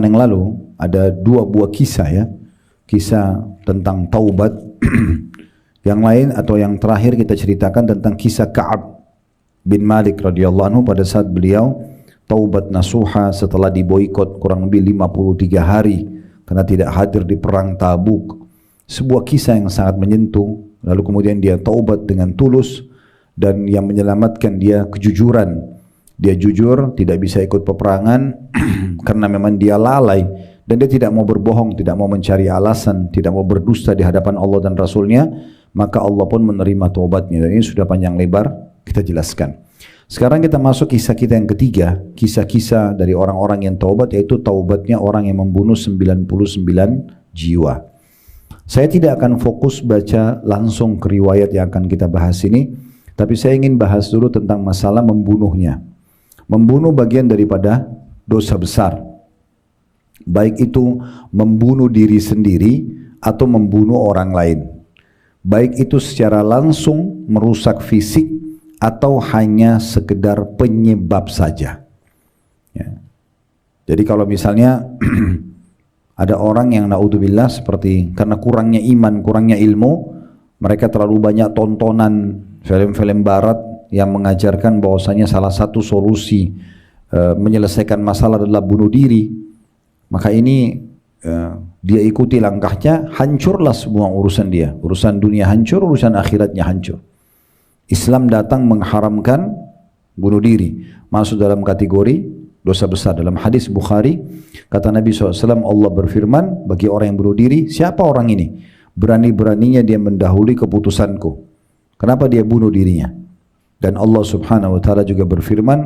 yang lalu ada dua buah kisah ya, kisah tentang taubat. Yang lain atau yang terakhir kita ceritakan tentang kisah Ka'ab bin Malik radhiyallahu anhu pada saat beliau taubat nasuha setelah diboikot kurang lebih 53 hari karena tidak hadir di perang Tabuk. Sebuah kisah yang sangat menyentuh. Lalu kemudian dia taubat dengan tulus dan yang menyelamatkan dia kejujuran. Dia jujur, tidak bisa ikut peperangan karena memang dia lalai dan dia tidak mau berbohong, tidak mau mencari alasan, tidak mau berdusta di hadapan Allah dan Rasulnya, maka Allah pun menerima taubatnya. Dan ini sudah panjang lebar kita jelaskan. Sekarang kita masuk kisah kita yang ketiga, kisah-kisah dari orang-orang yang taubat, yaitu taubatnya orang yang membunuh 99 jiwa. Saya tidak akan fokus baca langsung ke riwayat yang akan kita bahas ini, tapi saya ingin bahas dulu tentang masalah membunuhnya. Membunuh bagian daripada dosa besar, baik itu membunuh diri sendiri atau membunuh orang lain, baik itu secara langsung merusak fisik atau hanya sekedar penyebab saja ya. Jadi kalau misalnya ada orang yang naudzubillah seperti karena kurangnya iman, kurangnya ilmu, mereka terlalu banyak tontonan film-film barat yang mengajarkan bahwasanya salah satu solusi menyelesaikan masalah adalah bunuh diri, maka ini dia ikuti langkahnya, hancurlah semua urusan dia, urusan dunia hancur, urusan akhiratnya hancur. Islam datang mengharamkan bunuh diri, masuk dalam kategori dosa besar. Dalam hadis Bukhari kata Nabi SAW, Allah berfirman bagi orang yang bunuh diri, siapa orang ini? Berani-beraninya dia mendahului keputusanku. Kenapa dia bunuh dirinya? Dan Allah subhanahu wa ta'ala juga berfirman,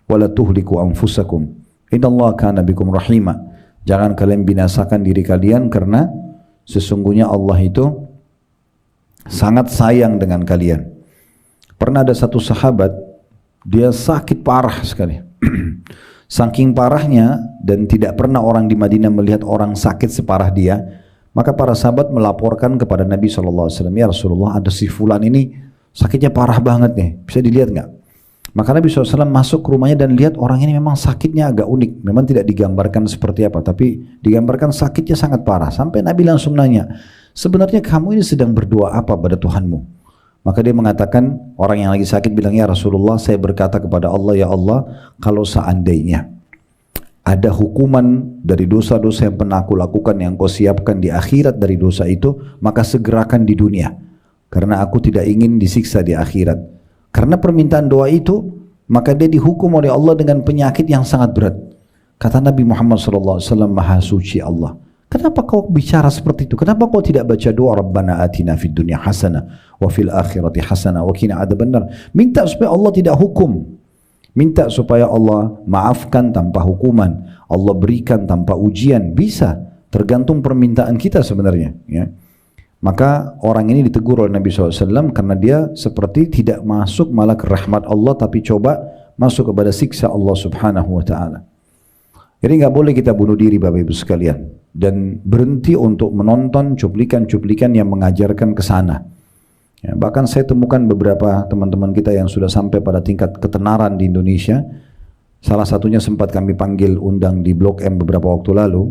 wala tuhliku anfusakum innallaha kana bikum rahima. Jangan kalian binasakan diri kalian karena sesungguhnya Allah itu sangat sayang dengan kalian. Pernah ada satu sahabat, dia sakit parah sekali. Saking parahnya dan tidak pernah orang di Madinah melihat orang sakit separah dia, maka para sahabat melaporkan kepada Nabi SAW, ya Rasulullah, ada si fulan ini sakitnya parah banget nih, bisa dilihat nggak? Maka Nabi SAW masuk ke rumahnya dan lihat orang ini memang sakitnya agak unik. Memang tidak digambarkan seperti apa, tapi digambarkan sakitnya sangat parah. Sampai Nabi langsung nanya, sebenarnya kamu ini sedang berdoa apa pada Tuhanmu? Maka dia mengatakan, orang yang lagi sakit bilang, ya Rasulullah, saya berkata kepada Allah, ya Allah, kalau seandainya ada hukuman dari dosa-dosa yang pernah aku lakukan yang kau siapkan di akhirat dari dosa itu, maka segerakan di dunia. Karena aku tidak ingin disiksa di akhirat. Karena permintaan doa itu, maka dia dihukum oleh Allah dengan penyakit yang sangat berat. Kata Nabi Muhammad SAW, Maha Suci Allah, kenapa kau bicara seperti itu? Kenapa kau tidak baca doa Rabbana atina fid dunya hasanah wa fil akhirati hasanah wa qina adzabannar? Minta supaya Allah tidak hukum. Minta supaya Allah maafkan tanpa hukuman, Allah berikan tanpa ujian. Bisa, tergantung permintaan kita sebenarnya ya. Maka orang ini ditegur oleh Nabi SAW karena dia seperti tidak masuk malah ke rahmat Allah, tapi coba masuk kepada siksa Allah subhanahu wa ta'ala. Jadi nggak boleh kita bunuh diri Bapak Ibu sekalian, dan berhenti untuk menonton cuplikan-cuplikan yang mengajarkan ke sana ya. Bahkan saya temukan beberapa teman-teman kita yang sudah sampai pada tingkat ketenaran di Indonesia. Salah satunya sempat kami panggil undang di Blok M beberapa waktu lalu.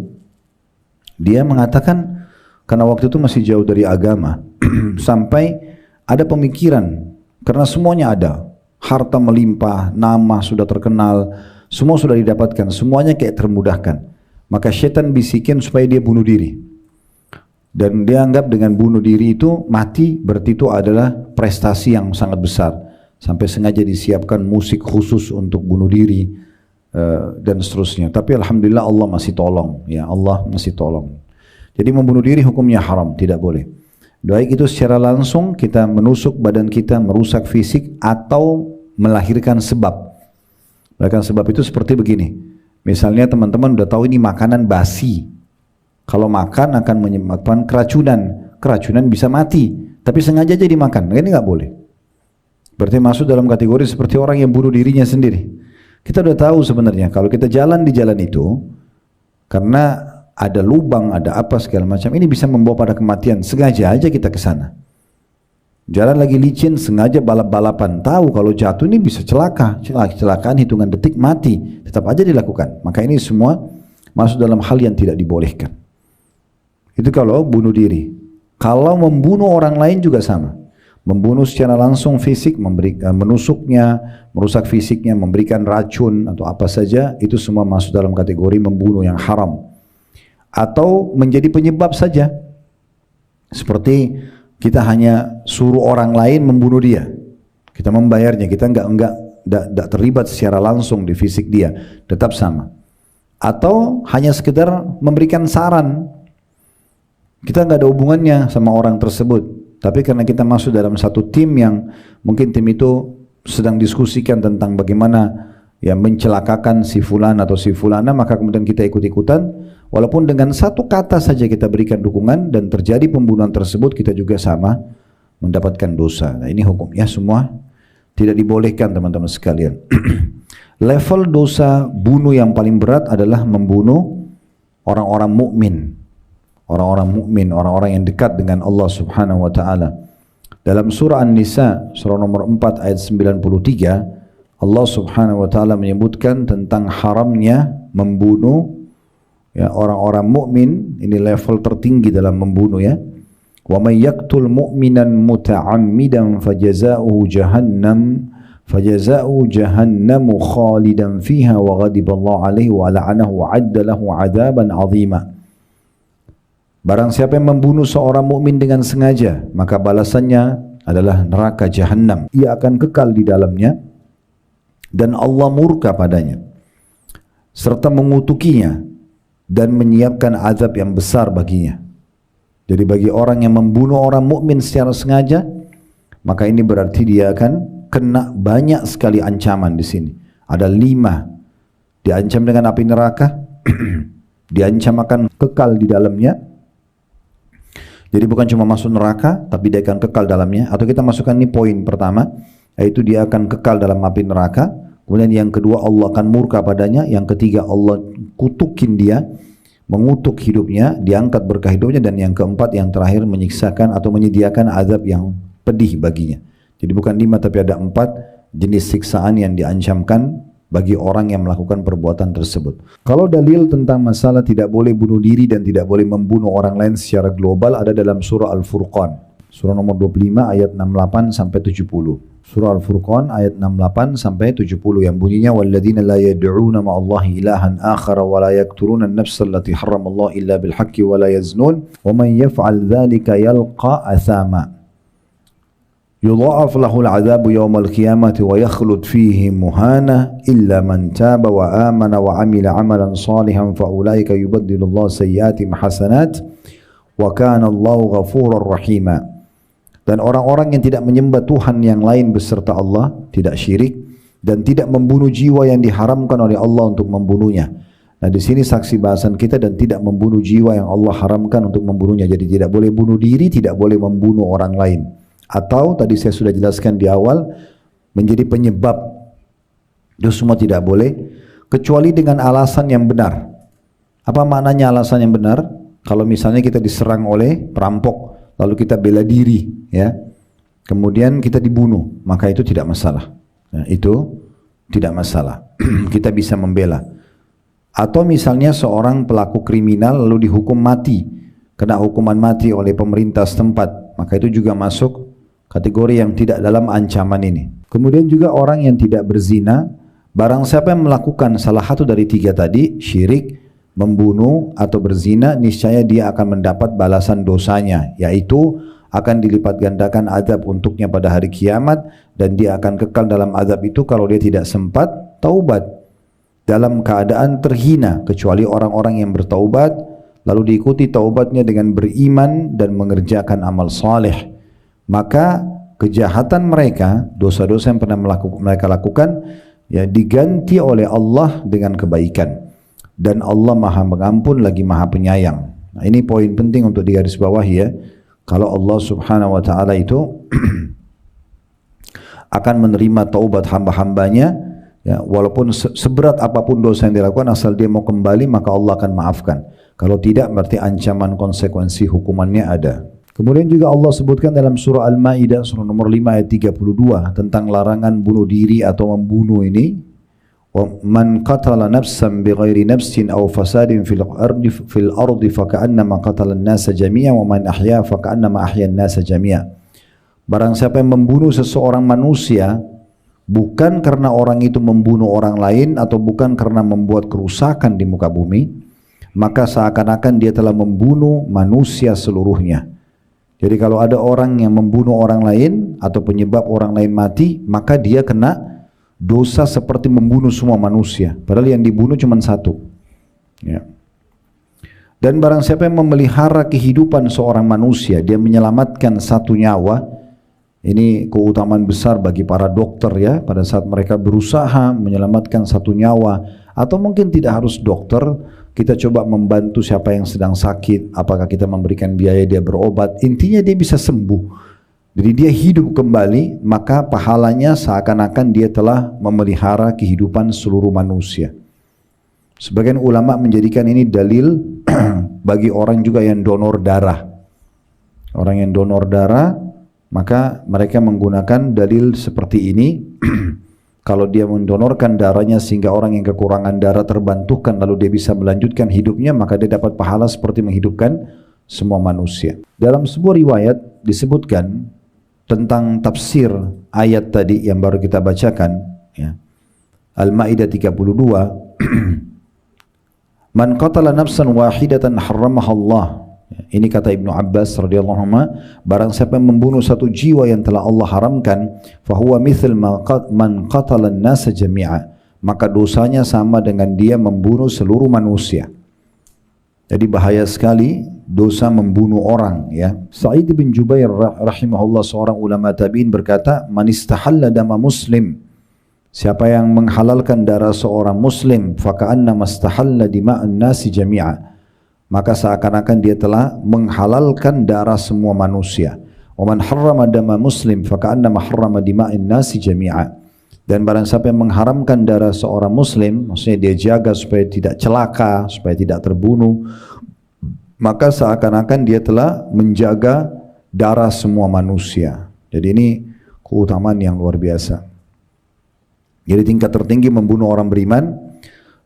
Dia mengatakan karena waktu itu masih jauh dari agama, sampai ada pemikiran, karena semuanya ada, harta melimpah, nama sudah terkenal, semua sudah didapatkan, semuanya kayak termudahkan. Maka syaitan bisikin supaya dia bunuh diri. Dan dia anggap dengan bunuh diri itu mati, berarti itu adalah prestasi yang sangat besar. Sampai sengaja disiapkan musik khusus untuk bunuh diri, dan seterusnya. Tapi Alhamdulillah Allah masih tolong, ya Allah masih tolong. Jadi membunuh diri hukumnya haram, tidak boleh. Baik itu secara langsung kita menusuk badan kita, merusak fisik, atau melahirkan sebab. Melahirkan sebab itu seperti begini. Misalnya teman-teman udah tahu ini makanan basi. Kalau makan akan menyebabkan keracunan. Keracunan bisa mati, tapi sengaja aja dimakan. Ini nggak boleh. Berarti masuk dalam kategori seperti orang yang bunuh dirinya sendiri. Kita udah tahu sebenarnya kalau kita jalan di jalan itu, karena ada lubang, ada apa segala macam, ini bisa membawa pada kematian. Sengaja aja kita ke sana. Jalan lagi licin, sengaja balap-balapan, tahu kalau jatuh ini bisa celaka. Kecelakaan hitungan detik mati, tetap aja dilakukan. Maka ini semua masuk dalam hal yang tidak dibolehkan. Itu kalau bunuh diri. Kalau membunuh orang lain juga sama. Membunuh secara langsung fisik, menusuknya, merusak fisiknya, memberikan racun atau apa saja, itu semua masuk dalam kategori membunuh yang haram. Atau menjadi penyebab saja. Seperti kita hanya suruh orang lain membunuh dia. Kita membayarnya, kita enggak terlibat secara langsung di fisik dia, tetap sama. Atau hanya sekedar memberikan saran. Kita enggak ada hubungannya sama orang tersebut, tapi karena kita masuk dalam satu tim yang mungkin tim itu sedang diskusikan tentang bagaimana ya mencelakakan si fulan atau si fulana, maka kemudian kita ikut-ikutan, walaupun dengan satu kata saja kita berikan dukungan dan terjadi pembunuhan tersebut, kita juga sama mendapatkan dosa. Nah, ini hukumnya semua tidak dibolehkan teman-teman sekalian. Level dosa bunuh yang paling berat adalah membunuh orang-orang mukmin. Orang-orang yang dekat dengan Allah Subhanahu wa taala. Dalam surah An-Nisa, surah nomor 4 ayat 93, Allah Subhanahu wa taala menyebutkan tentang haramnya membunuh ya orang-orang mukmin. Ini level tertinggi dalam membunuh ya. Wa may yaqtul mu'minan muta'ammidan fajazaohu jahannam khalidan fiha wa ghadiballahu alaihi wa la'anahu wa 'adda lahu 'adzaban 'azima. Barang siapa yang membunuh seorang mukmin dengan sengaja, maka balasannya adalah neraka jahanam. Ia akan kekal di dalamnya dan Allah murka padanya serta mengutukinya dan menyiapkan azab yang besar baginya. Jadi bagi orang yang membunuh orang mukmin secara sengaja, maka ini berarti dia akan kena banyak sekali ancaman di sini. Ada 5. Diancam dengan api neraka, diancam akan kekal di dalamnya. Jadi bukan cuma masuk neraka, tapi dia akan kekal dalamnya. Atau kita masukkan ini poin pertama, yaitu dia akan kekal dalam api neraka. Kemudian yang kedua, Allah akan murka padanya. Yang ketiga, Allah kutukin dia, mengutuk hidupnya, diangkat berkah hidupnya. Dan yang keempat, yang terakhir, menyiksakan atau menyediakan azab yang pedih baginya. Jadi bukan 5, tapi ada 4 jenis siksaan yang diancamkan bagi orang yang melakukan perbuatan tersebut. Kalau dalil tentang masalah tidak boleh bunuh diri dan tidak boleh membunuh orang lain secara global ada dalam surah Al-Furqan. Surah nomor 25 ayat 68 sampai 70. Surah Al-Furqan ayat 68 sampai 70 yang bunyinya walladzina la yad'una ma'allahi ilahan akhara wa la yaqtuluna an-nafsa allati harramallahu illa bil haqqi wa la yaznun wa man yaf'al dhalika yalqa athama. يضاعف له العذاب يوم القيامة ويخلد فيه مهانا إلا من تاب وآمن وعمل عملا صالحا فأولئك يبدل الله سيئاتهم حسنات وكان الله غفورا رحيما. Dan orang-orang yang tidak menyembah Tuhan yang lain beserta Allah, tidak syirik dan tidak membunuh jiwa yang diharamkan oleh Allah untuk membunuhnya. Nah di sini saksi bahasan kita dan tidak membunuh jiwa yang Allah haramkan untuk membunuhnya. Jadi tidak boleh bunuh diri, tidak boleh membunuh orang lain. Atau tadi saya sudah jelaskan di awal menjadi penyebab, itu semua tidak boleh kecuali dengan alasan yang benar. Apa maknanya alasan yang benar? Kalau misalnya kita diserang oleh perampok lalu kita bela diri ya, kemudian kita dibunuh, maka itu tidak masalah. Nah, itu tidak masalah. Kita bisa membela. Atau misalnya seorang pelaku kriminal lalu dihukum mati, kena hukuman mati oleh pemerintah setempat, maka itu juga masuk kategori yang tidak dalam ancaman ini. Kemudian juga orang yang tidak berzina, barang siapa yang melakukan salah satu dari 3 tadi, syirik, membunuh atau berzina, niscaya dia akan mendapat balasan dosanya, yaitu akan dilipat gandakan azab untuknya pada hari kiamat dan dia akan kekal dalam azab itu kalau dia tidak sempat taubat dalam keadaan terhina, kecuali orang-orang yang bertaubat lalu diikuti taubatnya dengan beriman dan mengerjakan amal saleh. Maka kejahatan mereka, dosa-dosa yang pernah mereka lakukan, ya diganti oleh Allah dengan kebaikan. Dan Allah Maha Pengampun lagi Maha Penyayang. Nah, ini poin penting untuk digarisbawahi ya. Kalau Allah Subhanahu wa taala itu akan menerima taubat hamba-hambanya, ya, walaupun seberat apapun dosa yang dilakukan, asal dia mau kembali maka Allah akan maafkan. Kalau tidak berarti ancaman konsekuensi hukumannya ada. Kemudian juga Allah sebutkan dalam surah Al-Maidah surah nomor 5 ayat 32 tentang larangan bunuh diri atau membunuh ini. Man qatala nafsan bighairi nafsin aw fasadin fil ardi faka'annama qatala an-nasa jami'an wa man ahya faka'annama ahya an-nasa jami'an. Barang siapa yang membunuh seseorang manusia bukan karena orang itu membunuh orang lain atau bukan karena membuat kerusakan di muka bumi, maka seakan-akan dia telah membunuh manusia seluruhnya. Jadi kalau ada orang yang membunuh orang lain atau penyebab orang lain mati, maka dia kena dosa seperti membunuh semua manusia, padahal yang dibunuh cuma satu. Ya. Dan barang siapa yang memelihara kehidupan seorang manusia, dia menyelamatkan satu nyawa. Ini keutamaan besar bagi para dokter ya, pada saat mereka berusaha menyelamatkan satu nyawa, atau mungkin tidak harus dokter, kita coba membantu siapa yang sedang sakit, apakah kita memberikan biaya dia berobat, intinya dia bisa sembuh. Jadi dia hidup kembali, maka pahalanya seakan-akan dia telah memelihara kehidupan seluruh manusia. Sebagian ulama menjadikan ini dalil bagi orang juga yang donor darah. Orang yang donor darah, maka mereka menggunakan dalil seperti ini. Kalau dia mendonorkan darahnya sehingga orang yang kekurangan darah terbantukan lalu dia bisa melanjutkan hidupnya, maka dia dapat pahala seperti menghidupkan semua manusia. Dalam sebuah riwayat disebutkan tentang tafsir ayat tadi yang baru kita bacakan, ya. Al-Maidah 32. Man qatala nafsan wahidatan harramaha Allah. Ini kata Ibnu Abbas radhiyallahu anhu, barang siapa yang membunuh satu jiwa yang telah Allah haramkan, fahuwa mithl man qatala an-nasa jami'a, maka dosanya sama dengan dia membunuh seluruh manusia. Jadi bahaya sekali dosa membunuh orang ya. Sa'id bin Jubair rahimahullah, seorang ulama tabi'in, berkata, man istahalla dama muslim, siapa yang menghalalkan darah seorang muslim, faka'annama istahalla dima'an nasi jami'a, maka seakan-akan dia telah menghalalkan darah semua manusia. Wa man harrama dama muslim faka'annama harrama dima'an nasi jami'a. Dan barang siapa yang mengharamkan darah seorang muslim, maksudnya dia jaga supaya tidak celaka, supaya tidak terbunuh, maka seakan-akan dia telah menjaga darah semua manusia. Jadi ini keutamaan yang luar biasa. Jadi tingkat tertinggi membunuh orang beriman.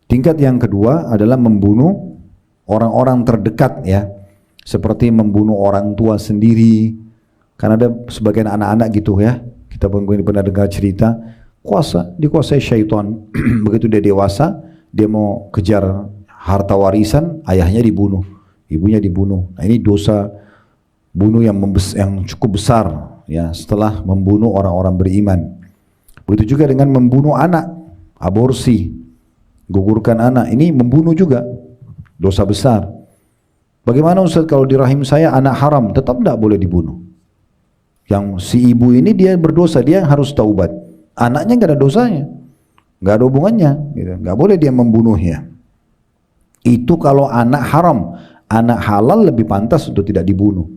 Tingkat yang kedua adalah membunuh orang-orang terdekat ya, seperti membunuh orang tua sendiri. Karena ada sebagian anak-anak gitu ya, kita pernah dengar cerita, dikuasai syaitan. Begitu dia dewasa, dia mau kejar harta warisan, ayahnya dibunuh, ibunya dibunuh. Nah ini dosa bunuh yang cukup besar ya, setelah membunuh orang-orang beriman. Begitu juga dengan membunuh anak, aborsi, gugurkan anak, ini membunuh juga, dosa besar. Bagaimana Ustaz kalau di rahim saya anak haram, tetap tidak boleh dibunuh. Yang si ibu ini dia berdosa, dia harus taubat. Anaknya nggak ada dosanya, nggak ada hubungannya, gitu. Nggak boleh dia membunuhnya. Itu kalau anak haram. Anak halal lebih pantas untuk tidak dibunuh,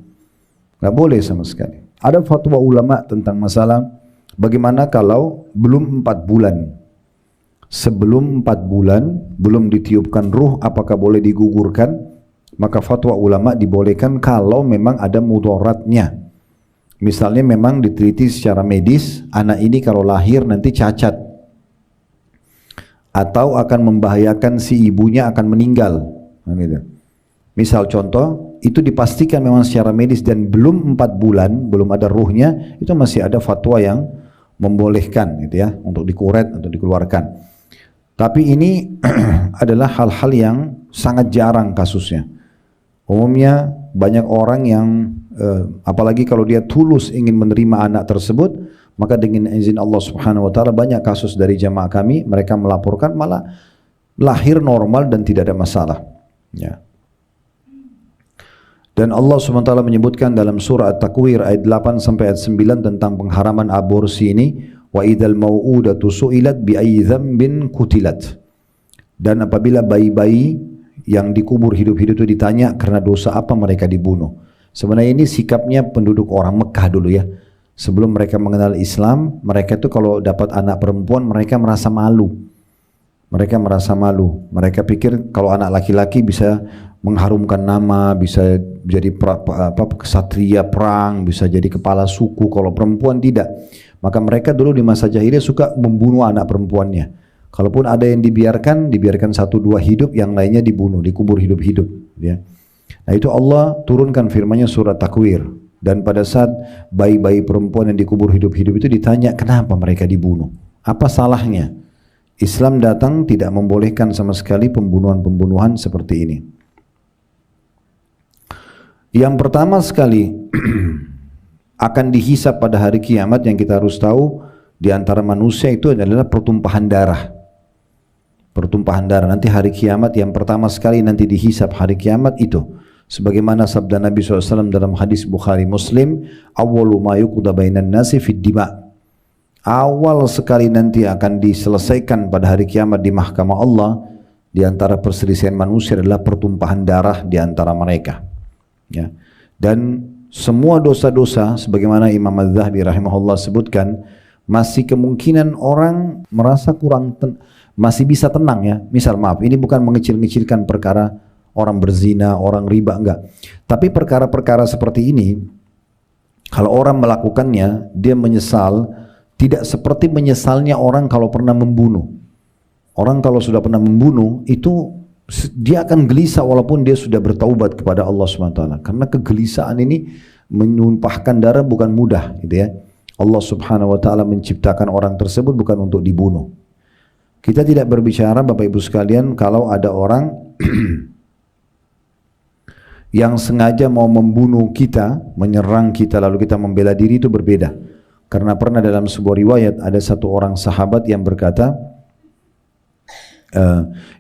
nggak boleh sama sekali. Ada fatwa ulama tentang masalah bagaimana kalau belum 4 bulan, sebelum 4 bulan belum ditiupkan ruh, apakah boleh digugurkan? Maka fatwa ulama dibolehkan kalau memang ada mudaratnya. Misalnya memang diteliti secara medis, anak ini kalau lahir nanti cacat, atau akan membahayakan si ibunya akan meninggal. Misal contoh, itu dipastikan memang secara medis dan belum 4 bulan, belum ada ruhnya, itu masih ada fatwa yang membolehkan gitu ya, untuk dikuret atau dikeluarkan. Tapi ini adalah hal-hal yang sangat jarang kasusnya. Umumnya banyak orang yang apalagi kalau dia tulus ingin menerima anak tersebut, maka dengan izin Allah Subhanahu wa taala banyak kasus dari jamaah kami, mereka melaporkan malah lahir normal dan tidak ada masalah. Ya. Dan Allah Subhanahu wa taala menyebutkan dalam surah At-Takwir ayat 8 sampai ayat 9 tentang pengharaman aborsi ini, wa idzal mau'udatu su'ilat bi ayyi dzambin qutilat. Dan apabila bayi-bayi yang dikubur hidup-hidup itu ditanya karena dosa apa mereka dibunuh. Sebenarnya ini sikapnya penduduk orang Mekah dulu ya. Sebelum mereka mengenal Islam, mereka itu kalau dapat anak perempuan mereka merasa malu. Mereka merasa malu. Mereka pikir kalau anak laki-laki bisa mengharumkan nama, bisa jadi kesatria perang, bisa jadi kepala suku. Kalau perempuan tidak. Maka mereka dulu di masa jahiliyah suka membunuh anak perempuannya. Kalaupun ada yang dibiarkan 1-2 hidup, yang lainnya dibunuh, dikubur hidup-hidup. Ya. Nah itu Allah turunkan firman-Nya surat Takwir. Dan pada saat bayi-bayi perempuan yang dikubur hidup-hidup itu ditanya kenapa mereka dibunuh, apa salahnya? Islam datang tidak membolehkan sama sekali pembunuhan-pembunuhan seperti ini. Yang pertama sekali akan dihisab pada hari kiamat yang kita harus tahu di antara manusia itu adalah pertumpahan darah. Pertumpahan darah nanti hari kiamat yang pertama sekali nanti dihisab hari kiamat itu. Sebagaimana sabda Nabi SAW dalam hadis Bukhari Muslim, awwalu ma yuqda bainan nasi fid dima. Awal sekali nanti akan diselesaikan pada hari kiamat di mahkamah Allah di antara perselisihan manusia adalah pertumpahan darah di antara mereka. Ya. Dan semua dosa-dosa sebagaimana Imam Az-Zahabi rahimahullah sebutkan, masih kemungkinan orang merasa masih bisa tenang ya. Misal maaf, ini bukan mengecil-ngecilkan perkara orang berzina, orang riba, enggak. Tapi perkara-perkara seperti ini, kalau orang melakukannya, dia menyesal, tidak seperti menyesalnya orang kalau pernah membunuh. Orang kalau sudah pernah membunuh, itu dia akan gelisah walaupun dia sudah bertaubat kepada Allah SWT. Karena kegelisahan ini menumpahkan darah bukan mudah, gitu ya. Allah Subhanahu wa taala menciptakan orang tersebut bukan untuk dibunuh. Kita tidak berbicara Bapak Ibu sekalian kalau ada orang yang sengaja mau membunuh kita, menyerang kita lalu kita membela diri, itu berbeda. Karena pernah dalam sebuah riwayat ada satu orang sahabat yang berkata,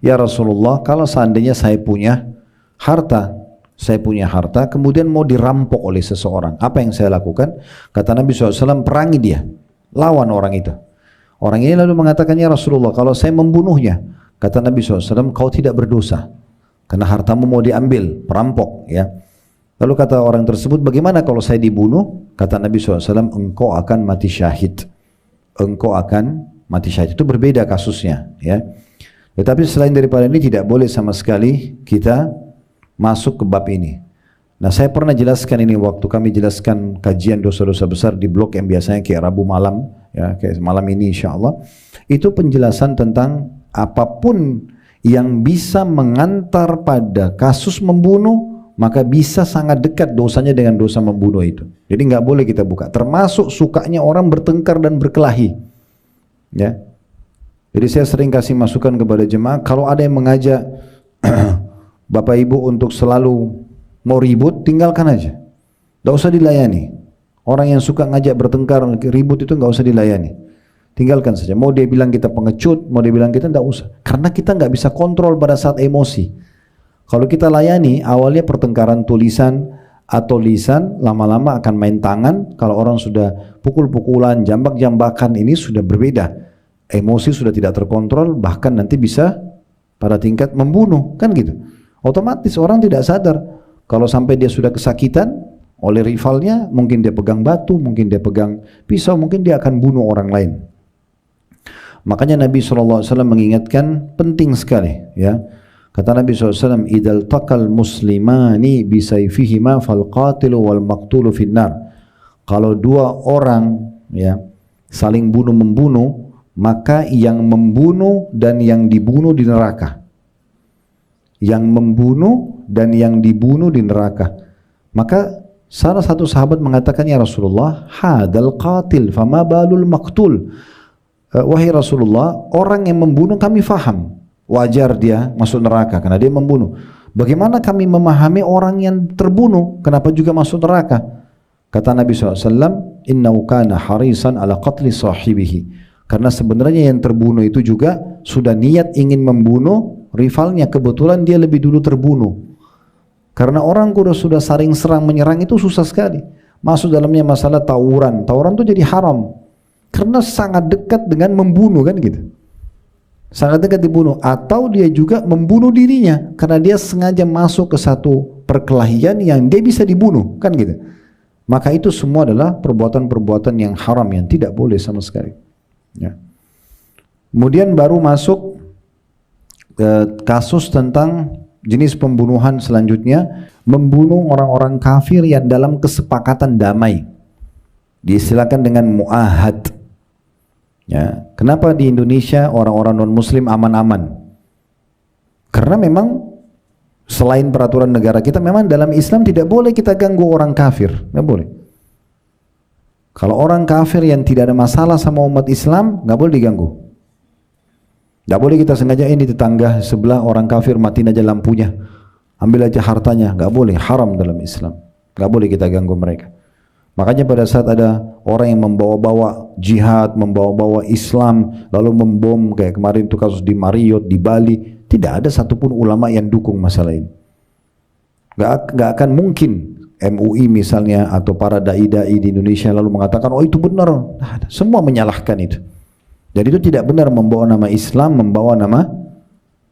ya Rasulullah, kalau seandainya saya punya harta, kemudian mau dirampok oleh seseorang, apa yang saya lakukan? Kata Nabi SAW, perangi dia, lawan orang itu. Orang ini lalu mengatakan, ya Rasulullah, kalau saya membunuhnya, kata Nabi SAW, kau tidak berdosa, karena hartamu mau diambil, perampok. Ya. Lalu kata orang tersebut, bagaimana kalau saya dibunuh? Kata Nabi SAW, engkau akan mati syahid. Engkau akan mati syahid. Itu berbeda kasusnya. Ya. Tetapi selain daripada ini tidak boleh sama sekali kita masuk ke bab ini. Nah saya pernah jelaskan ini waktu kami jelaskan kajian dosa-dosa besar di blog yang biasanya kayak Rabu malam, ya kayak malam ini insya Allah. Itu penjelasan tentang apapun yang bisa mengantar pada kasus membunuh, maka bisa sangat dekat dosanya dengan dosa membunuh itu. Jadi nggak boleh kita buka. Termasuk sukanya orang bertengkar dan berkelahi. Ya. Jadi saya sering kasih masukan kepada jemaah, kalau ada yang mengajak Bapak Ibu untuk selalu mau ribut, tinggalkan aja. Nggak usah dilayani. Orang yang suka ngajak bertengkar, ribut itu nggak usah dilayani. Tinggalkan saja. Mau dia bilang kita pengecut, mau dia bilang kita tidak usah. Karena kita nggak bisa kontrol pada saat emosi. Kalau kita layani, awalnya pertengkaran tulisan atau lisan, lama-lama akan main tangan. Kalau orang sudah pukul-pukulan, jambak-jambakan, ini sudah berbeda. Emosi sudah tidak terkontrol, bahkan nanti bisa pada tingkat membunuh, kan gitu. Otomatis orang tidak sadar. Kalau sampai dia sudah kesakitan oleh rivalnya, mungkin dia pegang batu, mungkin dia pegang pisau, mungkin dia akan bunuh orang lain. Makanya Nabi SAW mengingatkan penting sekali, ya. Kata Nabi SAW, idal taqal muslimani bisayfihima fal qatilu wal maqtulu finnar. Kalau dua orang, ya, saling bunuh membunuh, maka yang membunuh dan yang dibunuh di neraka. Yang membunuh dan yang dibunuh di neraka. Maka salah satu sahabat mengatakan, ya Rasulullah, hadal qatil fama balul maqtul. Wahai Rasulullah, orang yang membunuh kami faham, wajar dia masuk neraka karena dia membunuh. Bagaimana kami memahami orang yang terbunuh, kenapa juga masuk neraka? Kata Nabi SAW, innahu kana harisan ala qatli sahibihi. Karena sebenarnya yang terbunuh itu juga sudah niat ingin membunuh rivalnya, kebetulan dia lebih dulu terbunuh. Karena orang kalau sudah saling serang menyerang itu susah sekali. Masuk dalamnya masalah tawuran. Tawuran itu jadi haram. Karena sangat dekat dengan membunuh, kan gitu. Sangat dekat dibunuh. Atau dia juga membunuh dirinya karena dia sengaja masuk ke satu perkelahian yang dia bisa dibunuh, kan gitu. Maka itu semua adalah perbuatan-perbuatan yang haram yang tidak boleh sama sekali. Ya. Kemudian baru masuk kasus tentang jenis pembunuhan selanjutnya, membunuh orang-orang kafir yang dalam kesepakatan damai. Diistilahkan dengan mu'ahad. Ya, kenapa di Indonesia orang-orang non-Muslim aman-aman? Karena memang selain peraturan negara kita, memang dalam Islam tidak boleh kita ganggu orang kafir, nggak boleh. Kalau orang kafir yang tidak ada masalah sama umat Islam, nggak boleh diganggu. Nggak boleh kita sengaja ini tetangga sebelah orang kafir matiin aja lampunya, ambil aja hartanya, nggak boleh, haram dalam Islam. Nggak boleh kita ganggu mereka. Makanya pada saat ada orang yang membawa-bawa jihad, membawa-bawa Islam, lalu membom kayak kemarin itu kasus di Marriott, di Bali, tidak ada satupun ulama yang dukung masalah ini. Nggak akan mungkin MUI misalnya atau para dai-dai di Indonesia lalu mengatakan, oh itu benar. Nah, semua menyalahkan itu. Jadi itu tidak benar membawa nama Islam, membawa nama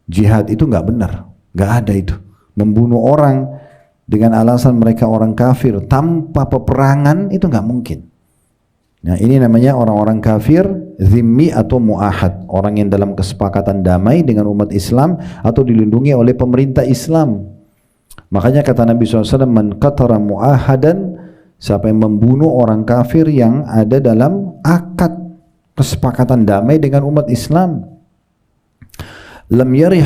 jihad, itu nggak benar. Nggak ada itu. Membunuh orang dengan alasan mereka orang kafir tanpa peperangan itu nggak mungkin. Nah, ini namanya orang-orang kafir zimmi atau mu'ahad, orang yang dalam kesepakatan damai dengan umat Islam atau dilindungi oleh pemerintah Islam. Makanya kata Nabi SAW, man qatara mu'ahadan, siapa yang membunuh orang kafir yang ada dalam akad kesepakatan damai dengan umat Islam, lam yarih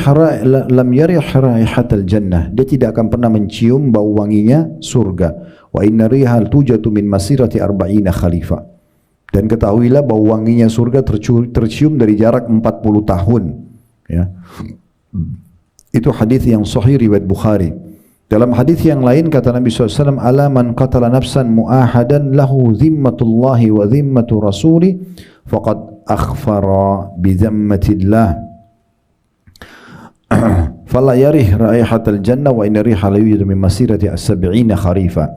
raihatal jannah, dia tidak akan pernah mencium bau wanginya surga. Wa inna rihal tujatu min masirati arba'ina khalifah, dan ketahuilah bau wanginya surga tercium dari jarak 40 tahun, ya. Itu hadis yang sahih riwayat Bukhari. Dalam hadis yang lain kata Nabi SAW, ala man qatala nafsan mu'ahadan lahu zimmatullahi wa zimmatu rasuli faqad akhfara bi zammatillah fala yarih raihatal jannah wa inna riha la yujadu min masirati as-sab'ina kharifa.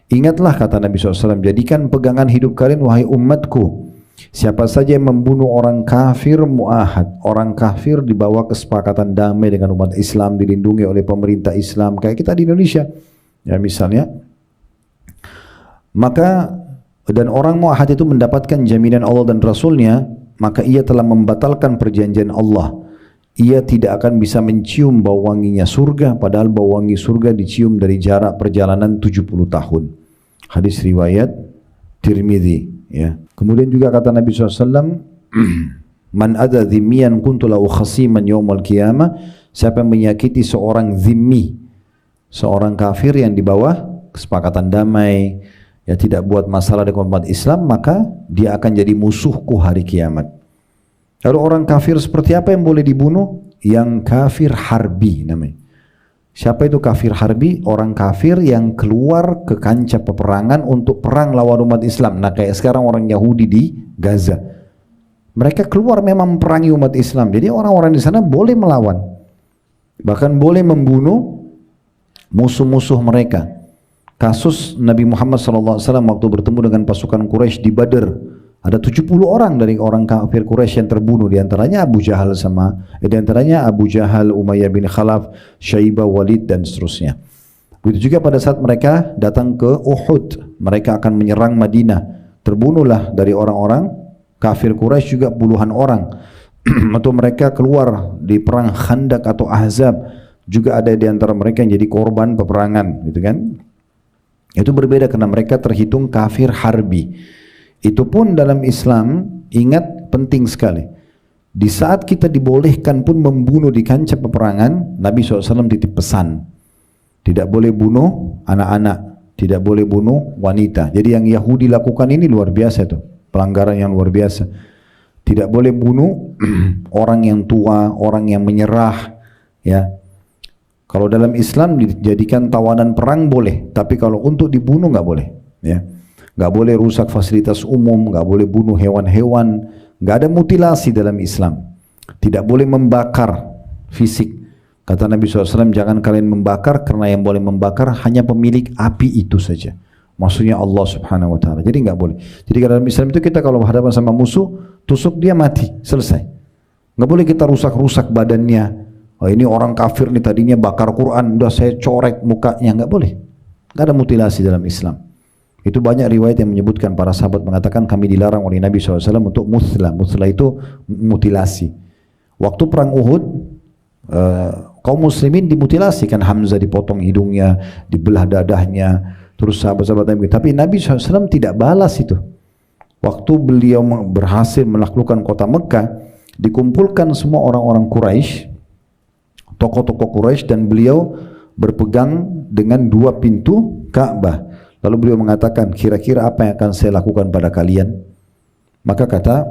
Ingatlah kata Nabi SAW, jadikan pegangan hidup kalian wahai umatku, siapa saja yang membunuh orang kafir mu'ahad, orang kafir di bawah kesepakatan damai dengan umat Islam, dilindungi oleh pemerintah Islam kayak kita di Indonesia ya misalnya, maka dan orang mu'ahad itu mendapatkan jaminan Allah dan Rasulnya, maka ia telah membatalkan perjanjian Allah. Ia tidak akan bisa mencium bau wanginya surga, padahal bau wangi surga dicium dari jarak perjalanan 70 tahun. Hadis riwayat Tirmidzi, ya. Kemudian juga kata Nabi SAW, man adza dhimmiyan kuntu lahu khasiman yaumal qiyamah, siapa yang menyakiti seorang zimmi, seorang kafir yang di bawah kesepakatan damai, ya tidak buat masalah dengan umat Islam, maka dia akan jadi musuhku hari kiamat. Lalu orang kafir seperti apa yang boleh dibunuh? Yang kafir harbi namanya. Siapa itu kafir harbi? Orang kafir yang keluar ke kancah peperangan untuk perang lawan umat Islam. Nah kayak sekarang orang Yahudi di Gaza, mereka keluar memang memerangi umat Islam. Jadi orang-orang di sana boleh melawan, bahkan boleh membunuh musuh-musuh mereka. Kasus Nabi Muhammad SAW waktu bertemu dengan pasukan Quraisy di Badr, ada 70 orang dari orang kafir Quraisy yang terbunuh, di antaranya Abu Jahal Umayyah bin Khalaf, Syaibah, Walid dan seterusnya. Begitu juga pada saat mereka datang ke Uhud, mereka akan menyerang Madinah, terbunuhlah dari orang-orang kafir Quraisy juga puluhan orang. Atau mereka keluar di perang Khandaq atau Ahzab, juga ada di antara mereka yang jadi korban peperangan, gitu kan? Itu berbeda karena mereka terhitung kafir harbi. Itu pun dalam Islam, ingat penting sekali. Di saat kita dibolehkan pun membunuh di kancah peperangan, Nabi SAW titip pesan, tidak boleh bunuh anak-anak, tidak boleh bunuh wanita. Jadi yang Yahudi lakukan ini luar biasa tuh, pelanggaran yang luar biasa. Tidak boleh bunuh orang yang tua, orang yang menyerah, ya. Kalau dalam Islam dijadikan tawanan perang boleh, tapi kalau untuk dibunuh nggak boleh, ya. Nggak boleh rusak fasilitas umum, nggak boleh bunuh hewan-hewan, nggak ada mutilasi dalam Islam. Tidak boleh membakar fisik. Kata Nabi SAW, jangan kalian membakar, karena yang boleh membakar hanya pemilik api itu saja. Maksudnya Allah Subhanahu Wa Taala. Jadi nggak boleh. Jadi dalam Islam itu kita kalau berhadapan sama musuh, tusuk dia mati, selesai. Nggak boleh kita rusak-rusak badannya. Oh ini orang kafir nih tadinya bakar Quran, udah saya corek mukanya, nggak boleh. Nggak ada mutilasi dalam Islam. Itu banyak riwayat yang menyebutkan para sahabat mengatakan kami dilarang oleh Nabi SAW untuk muslah. Muslah itu mutilasi. Waktu perang Uhud, kaum muslimin dimutilasi, kan Hamzah dipotong hidungnya, dibelah dadahnya, terus sahabat-sahabat Nabi. Tapi Nabi SAW tidak balas itu. waktu beliau berhasil menaklukkan kota Mekah, dikumpulkan semua orang-orang Quraisy, tokoh-tokoh Quraisy, dan beliau berpegang dengan dua pintu Ka'bah. Lalu beliau mengatakan, kira-kira apa yang akan saya lakukan pada kalian? Maka kata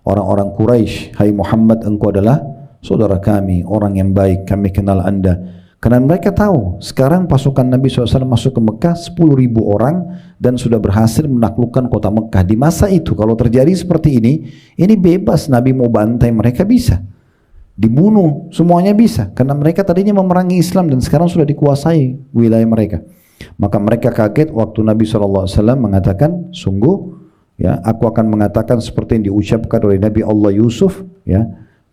orang-orang Quraisy, hai Muhammad, engkau adalah saudara kami, orang yang baik, kami kenal anda. Karena mereka tahu sekarang pasukan Nabi SAW masuk ke Mekah 10.000 orang dan sudah berhasil menaklukkan kota Mekah. Di masa itu kalau terjadi seperti ini bebas, Nabi mau bantai mereka bisa, dibunuh semuanya bisa, karena mereka tadinya memerangi Islam dan sekarang sudah dikuasai wilayah mereka. Maka mereka kaget waktu Nabi SAW mengatakan, sungguh ya, aku akan mengatakan seperti yang diucapkan oleh Nabi Allah Yusuf, ya,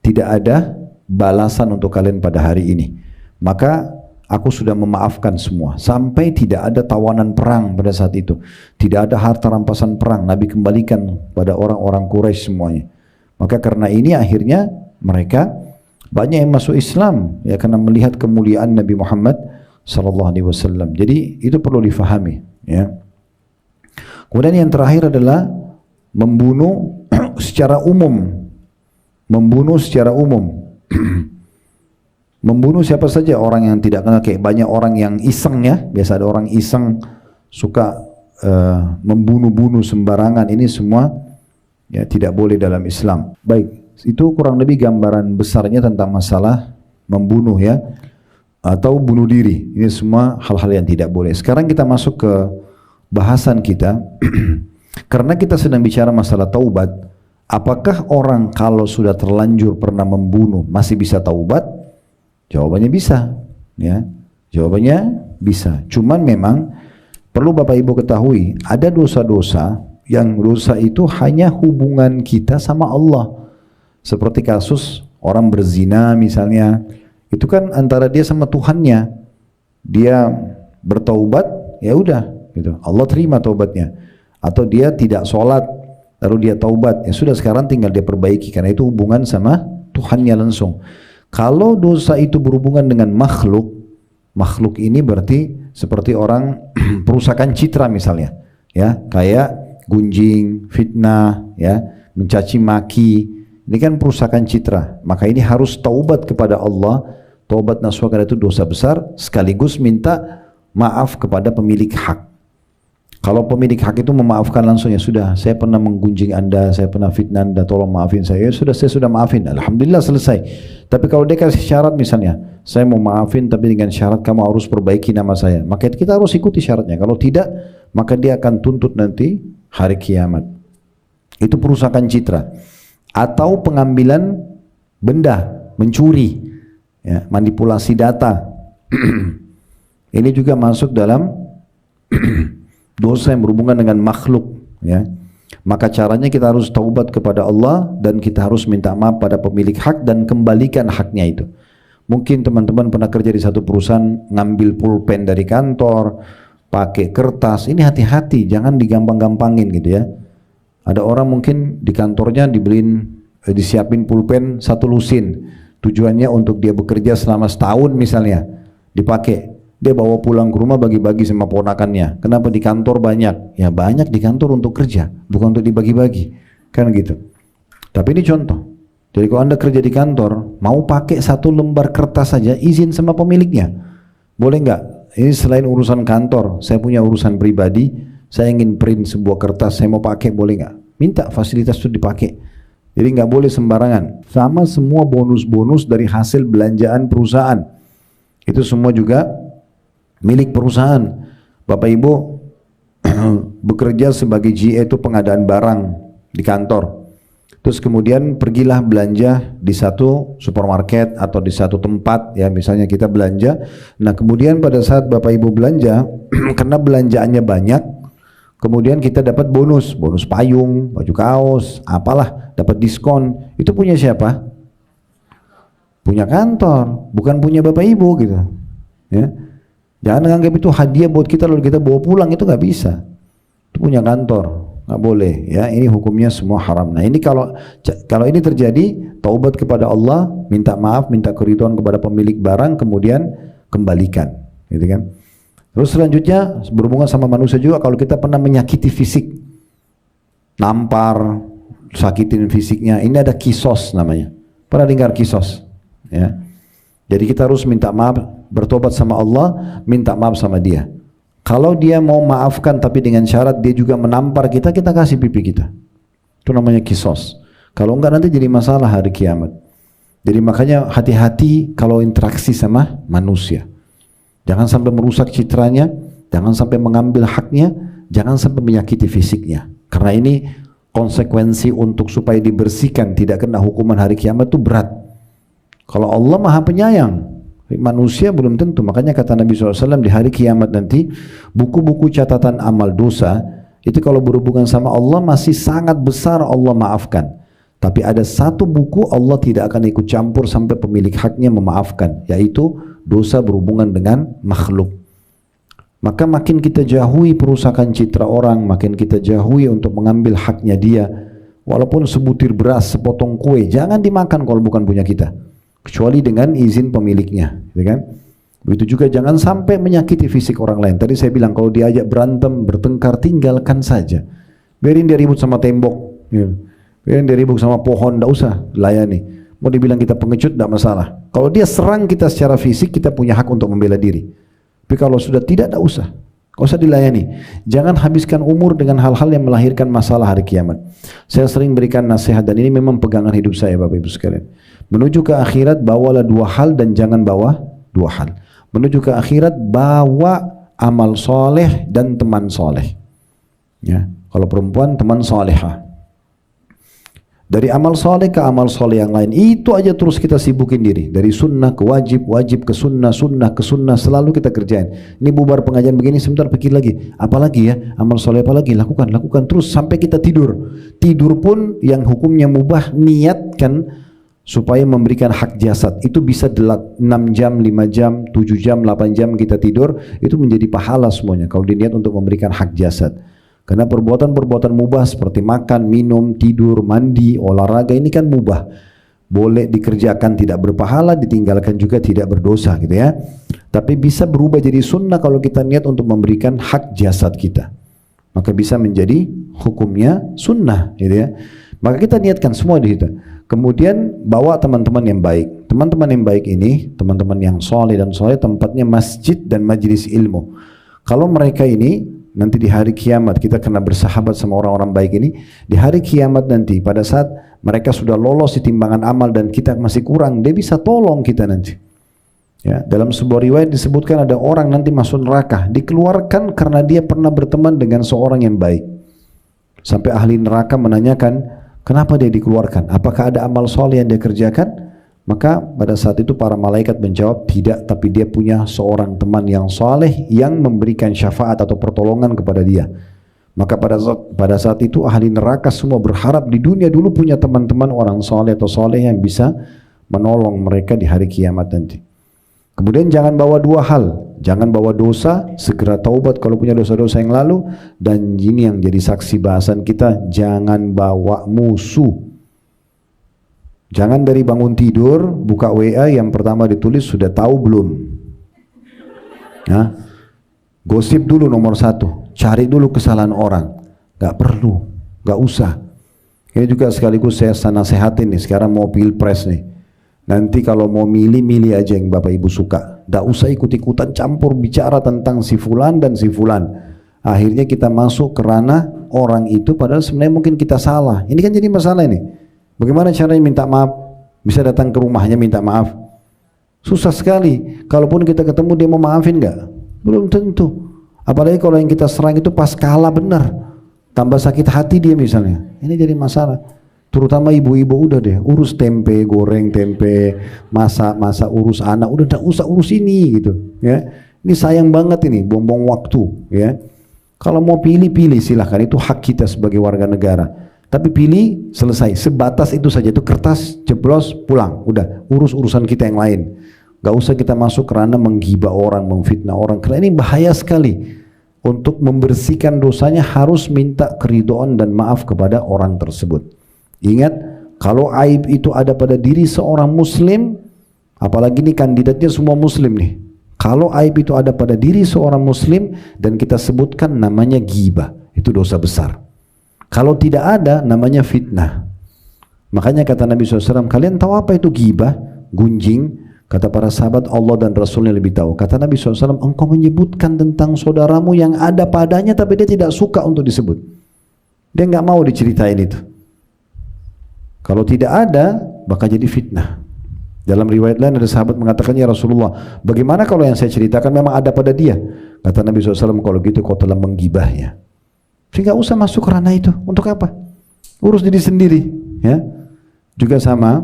tidak ada balasan untuk kalian pada hari ini. Maka aku sudah memaafkan semua, sampai tidak ada tawanan perang pada saat itu, tidak ada harta rampasan perang, Nabi kembalikan pada orang-orang Quraisy semuanya. Maka karena ini akhirnya mereka banyak yang masuk Islam, ya, karena melihat kemuliaan Nabi Muhammad sallallahu alaihi wasallam. Jadi itu perlu difahami, ya. Kemudian yang terakhir adalah membunuh secara umum. Membunuh secara umum. Membunuh siapa saja, orang yang tidak kenal, kayak banyak orang yang iseng, ya. Biasa ada orang iseng suka membunuh-bunuh sembarangan. Ini semua ya tidak boleh dalam Islam. Baik, itu kurang lebih gambaran besarnya tentang masalah membunuh, ya, atau bunuh diri. Ini semua hal-hal yang tidak boleh. Sekarang kita masuk ke bahasan kita. Karena kita sedang bicara masalah taubat, apakah orang kalau sudah terlanjur pernah membunuh masih bisa taubat? Jawabannya bisa, ya. Jawabannya bisa. Cuman memang perlu Bapak Ibu ketahui, ada dosa-dosa yang dosa itu hanya hubungan kita sama Allah. Seperti kasus orang berzina misalnya, itu kan antara dia sama Tuhannya. Dia bertaubat, ya udah, gitu. Allah terima taubatnya. Atau dia tidak sholat, lalu dia taubat, ya sudah, sekarang tinggal dia perbaiki, karena itu hubungan sama Tuhannya langsung. Kalau dosa itu berhubungan dengan makhluk, makhluk ini berarti seperti orang perusakan citra misalnya, ya, kayak gunjing, fitnah, ya, mencaci maki, ini kan perusakan citra. Maka ini harus taubat kepada Allah, taubat nasuha, karena itu dosa besar, sekaligus minta maaf kepada pemilik hak. Kalau pemilik hak itu memaafkan langsung, ya sudah, saya pernah menggunjing Anda, saya pernah fitnah Anda, tolong maafin saya. Ya sudah, saya sudah maafin, alhamdulillah, selesai. Tapi kalau dia kasih syarat misalnya, saya mau maafin tapi dengan syarat kamu harus perbaiki nama saya, maka kita harus ikuti syaratnya. Kalau tidak, maka dia akan tuntut nanti hari kiamat. Itu perusakan citra. Atau pengambilan benda, mencuri, ya, manipulasi data. Ini juga masuk dalam dosa yang berhubungan dengan makhluk, ya. Maka caranya kita harus taubat kepada Allah dan kita harus minta maaf pada pemilik hak dan kembalikan haknya itu. Mungkin teman-teman pernah kerja di satu perusahaan, ngambil pulpen dari kantor, pakai kertas. Ini hati-hati, jangan digampang-gampangin gitu, ya. Ada orang mungkin di kantornya disiapin pulpen 1 lusin, tujuannya untuk dia bekerja selama setahun misalnya, dipakai. Dia bawa pulang ke rumah, bagi-bagi sama ponakannya. Kenapa di kantor banyak? Ya banyak di kantor untuk kerja, bukan untuk dibagi-bagi, kan gitu. Tapi ini contoh. Jadi kalau Anda kerja di kantor, mau pakai 1 lembar kertas saja, izin sama pemiliknya. Boleh nggak? Ini selain urusan kantor, saya punya urusan pribadi, saya ingin print sebuah kertas, saya mau pakai, boleh nggak? Minta fasilitas itu dipakai. Jadi nggak boleh sembarangan. Sama semua bonus-bonus dari hasil belanjaan perusahaan, itu semua juga milik perusahaan. Bapak Ibu bekerja sebagai GA, itu pengadaan barang di kantor. Terus kemudian pergilah belanja di satu supermarket atau di satu tempat, ya, misalnya kita belanja. Nah kemudian pada saat Bapak Ibu belanja, karena belanjaannya banyak, kemudian kita dapat bonus payung, baju kaos, apalah, dapat diskon. Itu punya siapa? Punya kantor, bukan punya Bapak Ibu gitu, ya. Jangan anggap itu hadiah buat kita lalu kita bawa pulang, itu nggak bisa. Itu punya kantor, nggak boleh, ya. Ini hukumnya semua haram. Nah ini kalau ini terjadi, taubat kepada Allah, minta maaf, minta keridhaan kepada pemilik barang, kemudian kembalikan, gitu kan. Terus selanjutnya berhubungan sama manusia juga, kalau kita pernah menyakiti fisik, nampar, sakitin fisiknya. Ini ada kisos namanya. Pernah dengar kisos? Ya. Jadi kita harus minta maaf, bertobat sama Allah, minta maaf sama dia. Kalau dia mau maafkan tapi dengan syarat dia juga menampar kita, kita kasih pipi kita. Itu namanya kisos. Kalau enggak nanti jadi masalah hari kiamat. Jadi makanya hati-hati kalau interaksi sama manusia. Jangan sampai merusak citranya, jangan sampai mengambil haknya, jangan sampai menyakiti fisiknya. Karena ini konsekuensi untuk supaya dibersihkan, tidak kena hukuman hari kiamat itu berat. Kalau Allah Maha Penyayang, manusia belum tentu. Makanya kata Nabi SAW, di hari kiamat nanti buku-buku catatan amal dosa itu kalau berhubungan sama Allah masih sangat besar Allah maafkan. Tapi ada satu buku Allah tidak akan ikut campur sampai pemilik haknya memaafkan, yaitu dosa berhubungan dengan makhluk. Maka makin kita jauhi perusakan citra orang, makin kita jauhi untuk mengambil haknya dia. Walaupun sebutir beras, sepotong kue, jangan dimakan kalau bukan punya kita, kecuali dengan izin pemiliknya, ya kan? Begitu juga jangan sampai menyakiti fisik orang lain. Tadi saya bilang kalau diajak berantem, bertengkar, tinggalkan saja. Biarin dia ribut sama tembok, ya. Biarin dia ribut sama pohon, tidak usah layani. Mau dibilang kita pengecut, tidak masalah. Kalau dia serang kita secara fisik, kita punya hak untuk membela diri. Tapi kalau sudah tidak usah. Gak usah dilayani. Jangan habiskan umur dengan hal-hal yang melahirkan masalah hari kiamat. Saya sering berikan nasihat dan ini memang pegangan hidup saya, Bapak Ibu sekalian. Menuju ke akhirat bawalah dua hal dan jangan bawa dua hal. Menuju ke akhirat bawa amal soleh dan teman soleh. Ya, kalau perempuan teman solehah. Dari amal soleh ke amal soleh yang lain, itu aja terus kita sibukin diri. Dari sunnah ke wajib, wajib ke sunnah, sunnah ke sunnah, selalu kita kerjain. Ini bubar pengajian begini, sebentar pikir lagi, apalagi ya, amal soleh apalagi, lakukan terus sampai kita tidur. Tidur pun yang hukumnya mubah, niatkan supaya memberikan hak jasad. Itu bisa 6 jam, 5 jam, 7 jam, 8 jam kita tidur, itu menjadi pahala semuanya kalau diniat untuk memberikan hak jasad. Karena perbuatan-perbuatan mubah seperti makan, minum, tidur, mandi, olahraga ini kan mubah. Boleh dikerjakan tidak berpahala, ditinggalkan juga tidak berdosa gitu ya. Tapi bisa berubah jadi sunnah kalau kita niat untuk memberikan hak jasad kita. Maka bisa menjadi hukumnya sunnah gitu ya. Maka kita niatkan semua di situ. Kemudian bawa teman-teman yang baik. Teman-teman yang baik ini, teman-teman yang soleh dan soleh, tempatnya masjid dan majelis ilmu. Kalau mereka ini nanti di hari kiamat kita kena bersahabat sama orang-orang baik ini. Di hari kiamat nanti pada saat mereka sudah lolos di timbangan amal dan kita masih kurang, dia bisa tolong kita nanti. Ya, dalam sebuah riwayat disebutkan ada orang nanti masuk neraka, dikeluarkan karena dia pernah berteman dengan seorang yang baik. Sampai ahli neraka menanyakan, kenapa dia dikeluarkan? Apakah ada amal soleh yang dia kerjakan? Maka pada saat itu para malaikat menjawab, tidak, tapi dia punya seorang teman yang soleh yang memberikan syafaat atau pertolongan kepada dia. Maka pada saat itu ahli neraka semua berharap di dunia dulu punya teman-teman orang soleh atau soleh yang bisa menolong mereka di hari kiamat nanti. Kemudian jangan bawa dua hal, jangan bawa dosa, segera taubat kalau punya dosa-dosa yang lalu, dan ini yang jadi saksi bahasan kita, jangan bawa musuh. Jangan dari bangun tidur, buka WA yang pertama ditulis sudah tahu belum? Ya. Gosip dulu nomor 1, cari dulu kesalahan orang. Gak perlu, gak usah. Ini juga sekaligus saya nasehatin nih, sekarang mau pilpres nih. Nanti kalau mau milih aja yang Bapak Ibu suka. Gak usah ikut-ikutan campur bicara tentang si fulan dan si fulan. Akhirnya kita masuk ke ranah orang itu padahal sebenarnya mungkin kita salah. Ini kan jadi masalah ini. Bagaimana caranya minta maaf? Bisa datang ke rumahnya minta maaf? Susah sekali. Kalaupun kita ketemu dia mau maafin nggak? Belum tentu. Apalagi kalau yang kita serang itu pas kalah benar. Tambah sakit hati dia misalnya. Ini jadi masalah. Terutama ibu-ibu udah deh, urus tempe, goreng tempe, masak urus anak, udah nggak usah urus ini gitu. Ya, ini sayang banget ini, buang-buang waktu. Ya, kalau mau pilih silahkan, itu hak kita sebagai warga negara. Tapi pilih, selesai, sebatas itu saja, itu kertas, jeblos, pulang, udah, urus urusan kita yang lain. Gak usah kita masuk karena menggibah orang, memfitnah orang, karena ini bahaya sekali. Untuk membersihkan dosanya harus minta keridhaan dan maaf kepada orang tersebut. Ingat, kalau aib itu ada pada diri seorang muslim, apalagi ini kandidatnya semua muslim nih. Kalau aib itu ada pada diri seorang muslim dan kita sebutkan namanya ghibah, itu dosa besar. Kalau tidak ada, namanya fitnah. Makanya kata Nabi SAW, kalian tahu apa itu ghibah, gunjing? Kata para sahabat, Allah dan Rasulnya lebih tahu. Kata Nabi SAW, engkau menyebutkan tentang saudaramu yang ada padanya, tapi dia tidak suka untuk disebut. Dia nggak mau diceritain itu. Kalau tidak ada, bakal jadi fitnah. Dalam riwayat lain ada sahabat mengatakan, ya Rasulullah, bagaimana kalau yang saya ceritakan memang ada pada dia? Kata Nabi SAW, kalau gitu kau telah menggibahnya. Jadi nggak usah masuk ranah itu. Untuk apa? Urus diri sendiri. Ya. Juga sama,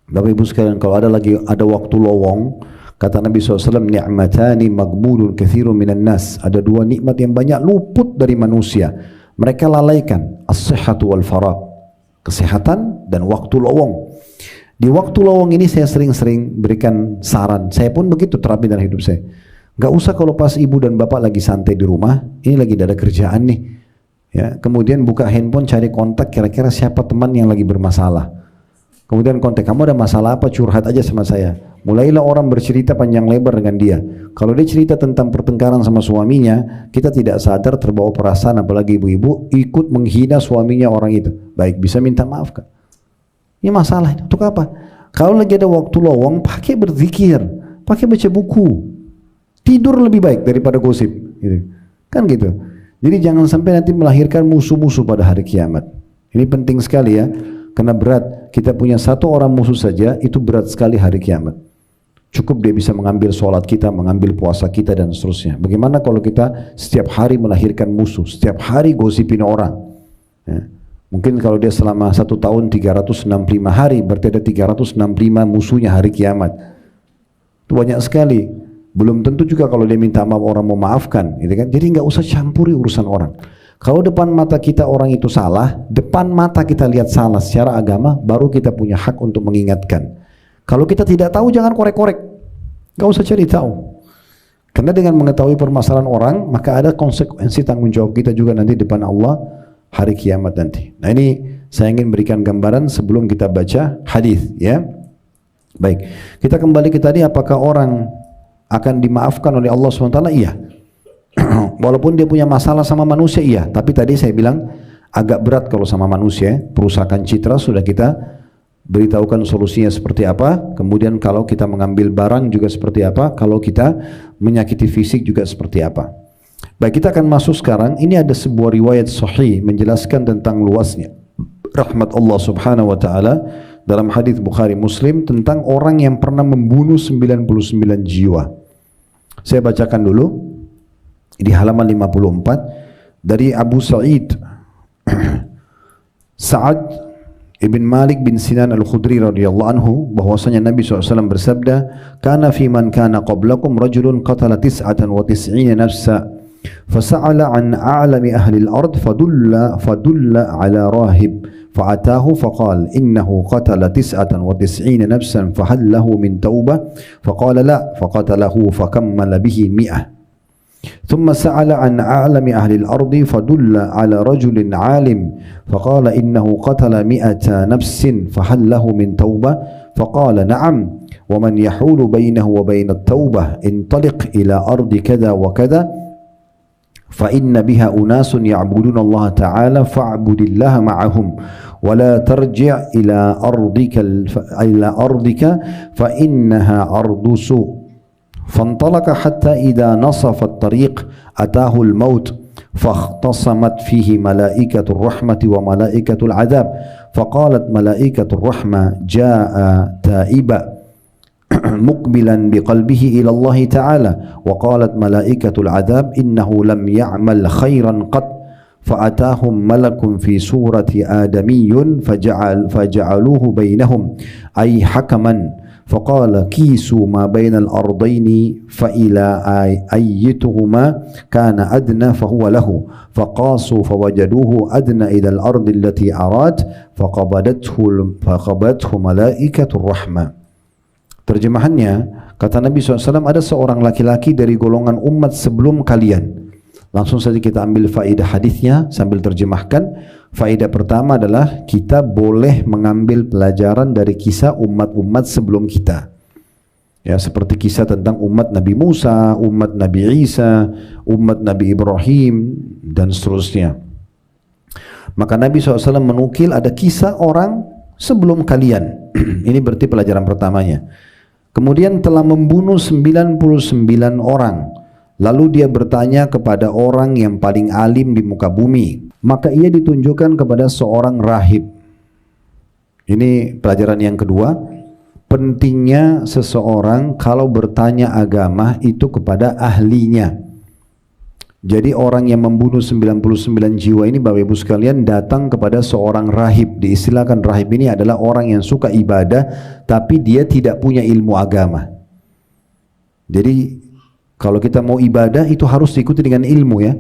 Bapak Ibu sekalian, kalau ada waktu lowong, kata Nabi SAW, ni'matani maghbulun katsirun minan nas. Ada dua nikmat yang banyak luput dari manusia. Mereka lalaikan, as-sihhatu wal faragh. Kesehatan dan waktu lowong. Di waktu lowong ini saya sering-sering berikan saran. Saya pun begitu terapin dalam hidup saya. Gak usah kalau pas ibu dan bapak lagi santai di rumah, ini lagi ada kerjaan nih. Ya, kemudian buka handphone, cari kontak kira-kira siapa teman yang lagi bermasalah. Kemudian kontak, kamu ada masalah apa? Curhat aja sama saya. Mulailah orang bercerita panjang lebar dengan dia. Kalau dia cerita tentang pertengkaran sama suaminya, kita tidak sadar terbawa perasaan, apalagi ibu-ibu ikut menghina suaminya orang itu. Baik, bisa minta maaf kan? Ini masalah itu. Untuk apa? Kalau lagi ada waktu lowong, pakai berzikir, pakai baca buku, tidur lebih baik daripada gosip. Gitu. Kan gitu. Jadi jangan sampai nanti melahirkan musuh-musuh pada hari kiamat. Ini penting sekali ya, karena berat. Kita punya satu orang musuh saja, itu berat sekali hari kiamat. Cukup dia bisa mengambil sholat kita, mengambil puasa kita, dan seterusnya. Bagaimana kalau kita setiap hari melahirkan musuh, setiap hari gosipin orang? Ya. Mungkin kalau dia selama 1 tahun 365 hari, berarti ada 365 musuhnya hari kiamat. Itu banyak sekali. Belum tentu juga kalau dia minta maaf orang mau maafkan, gitu kan? Jadi nggak usah campuri urusan orang. Kalau depan mata kita orang itu salah, depan mata kita lihat salah secara agama, baru kita punya hak untuk mengingatkan. Kalau kita tidak tahu, jangan korek-korek. Nggak usah cari tahu. Karena dengan mengetahui permasalahan orang, maka ada konsekuensi tanggung jawab kita juga nanti depan Allah hari kiamat nanti. Nah, ini saya ingin berikan gambaran sebelum kita baca hadis, ya. Baik, kita kembali ke tadi, apakah orang akan dimaafkan oleh Allah SWT? Iya. Walaupun dia punya masalah sama manusia, iya. Tapi tadi saya bilang agak berat kalau sama manusia. Perusakan citra sudah kita beritahukan solusinya seperti apa. Kemudian kalau kita mengambil barang juga seperti apa. Kalau kita menyakiti fisik juga seperti apa. Baik, kita akan masuk sekarang. Ini ada sebuah riwayat sahih menjelaskan tentang luasnya rahmat Allah Subhanahu wa taala dalam hadis Bukhari Muslim tentang orang yang pernah membunuh 99 jiwa. Saya bacakan dulu di halaman 54 dari Abu Sa'id Sa'ad Ibn Malik bin Sinan Al-Khudri radhiyallahu anhu, bahwasanya Nabi SAW bersabda, "Kana fi man kana qablakum rajulun qatala 99 nafsa فسأل عن أعلم أهل الأرض فدل على راهب فأتاه فقال إنه قتل 99 نفسا فهل له من توبة فقال لا فقتله فكمل به 100 ثم سأل عن أعلم أهل الأرض فدل على رجل عالم فقال إنه قتل 100 نفس فهل له من توبة فقال نعم ومن يحول بينه وبين التوبة انطلق إلى أرض كذا وكذا فإن بها أناس يعبدون الله تعالى فاعبد الله معهم ولا ترجع إلى أرضك فإنها أرض سوء فانطلق حتى إذا نصف الطريق أتاه الموت فاختصمت فيه ملائكة الرحمة وملائكة العذاب فقالت ملائكة الرحمة جاء تائبا مقبلا بقلبه إلى الله تعالى وقالت ملائكة العذاب إنه لم يعمل خيرا قط فأتاهم ملك في سورة آدمي فجعلوه بينهم أي حكما فقال كيسوا ما بين الأرضين فإلى أيتهما كان أدنى فهو له فقاسوا فوجدوه أدنى إلى الأرض التي أراد فقبضته ملائكة الرحمة. Terjemahannya, kata Nabi SAW, ada seorang laki-laki dari golongan umat sebelum kalian. Langsung saja kita ambil faedah hadisnya sambil terjemahkan. Faedah pertama adalah kita boleh mengambil pelajaran dari kisah umat-umat sebelum kita. Ya, seperti kisah tentang umat Nabi Musa, umat Nabi Isa, umat Nabi Ibrahim, dan seterusnya. Maka Nabi SAW menukil ada kisah orang sebelum kalian. Ini berarti pelajaran pertamanya. Kemudian telah membunuh 99 orang. Lalu dia bertanya kepada orang yang paling alim di muka bumi. Maka ia ditunjukkan kepada seorang rahib. Ini pelajaran yang kedua. Pentingnya seseorang kalau bertanya agama itu kepada ahlinya. Jadi orang yang membunuh 99 jiwa ini Bapak Ibu sekalian datang kepada seorang rahib. Diistilahkan rahib ini adalah orang yang suka ibadah tapi dia tidak punya ilmu agama. Jadi kalau kita mau ibadah itu harus diikuti dengan ilmu ya.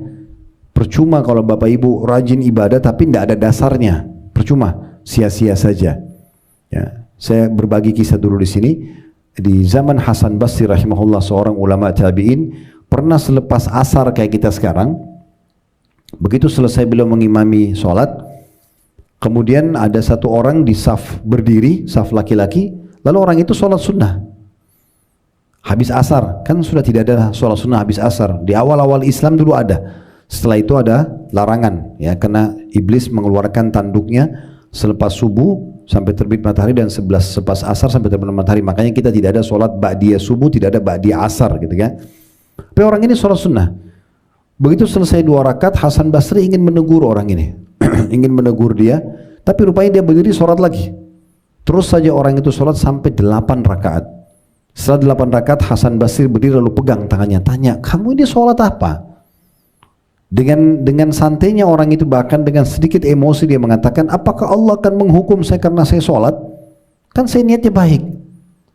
Percuma kalau Bapak Ibu rajin ibadah tapi tidak ada dasarnya. Percuma, sia-sia saja. Ya, saya berbagi kisah dulu di sini. Di zaman Hasan Basri rahimahullah, seorang ulama tabi'in, pernah selepas asar kayak kita sekarang, begitu selesai beliau mengimami sholat, kemudian ada satu orang di saf berdiri, saf laki-laki, lalu orang itu sholat sunnah. Habis asar, kan sudah tidak ada sholat sunnah habis asar. Di awal-awal Islam dulu ada. Setelah itu ada larangan, ya, karena iblis mengeluarkan tanduknya selepas subuh sampai terbit matahari dan selepas asar sampai terbit matahari. Makanya kita tidak ada sholat ba'diyah subuh, tidak ada ba'diyah asar, gitu kan. Tapi orang ini sholat sunnah. Begitu selesai 2 rakaat, Hasan Basri ingin menegur orang ini. Ingin menegur dia, tapi rupanya dia berdiri sholat lagi. Terus saja orang itu sholat sampai 8 rakaat. Setelah 8 rakaat, Hasan Basri berdiri lalu pegang tangannya, tanya, kamu ini sholat apa? Dengan santainya orang itu, bahkan dengan sedikit emosi dia mengatakan, apakah Allah akan menghukum saya karena saya sholat? Kan saya niatnya baik.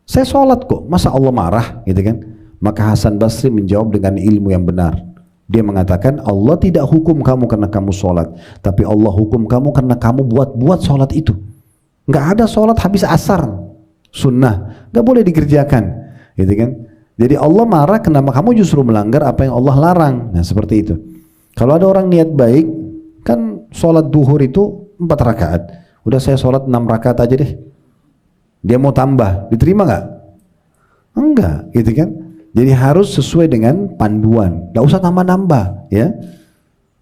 Saya sholat kok, masa Allah marah? Gitu kan? Maka Hasan Basri menjawab dengan ilmu yang benar. Dia mengatakan, Allah tidak hukum kamu karena kamu sholat, tapi Allah hukum kamu karena kamu buat sholat itu. Nggak ada sholat habis asar, sunnah, nggak boleh dikerjakan, gitu kan? Jadi Allah marah kenapa kamu justru melanggar apa yang Allah larang. Nah seperti itu. Kalau ada orang niat baik, kan sholat duhur itu 4 rakaat. Udah saya sholat 6 rakaat aja deh. Dia mau tambah, diterima nggak? Enggak, gitu kan? Jadi harus sesuai dengan panduan, nggak usah tambah-nambah, ya.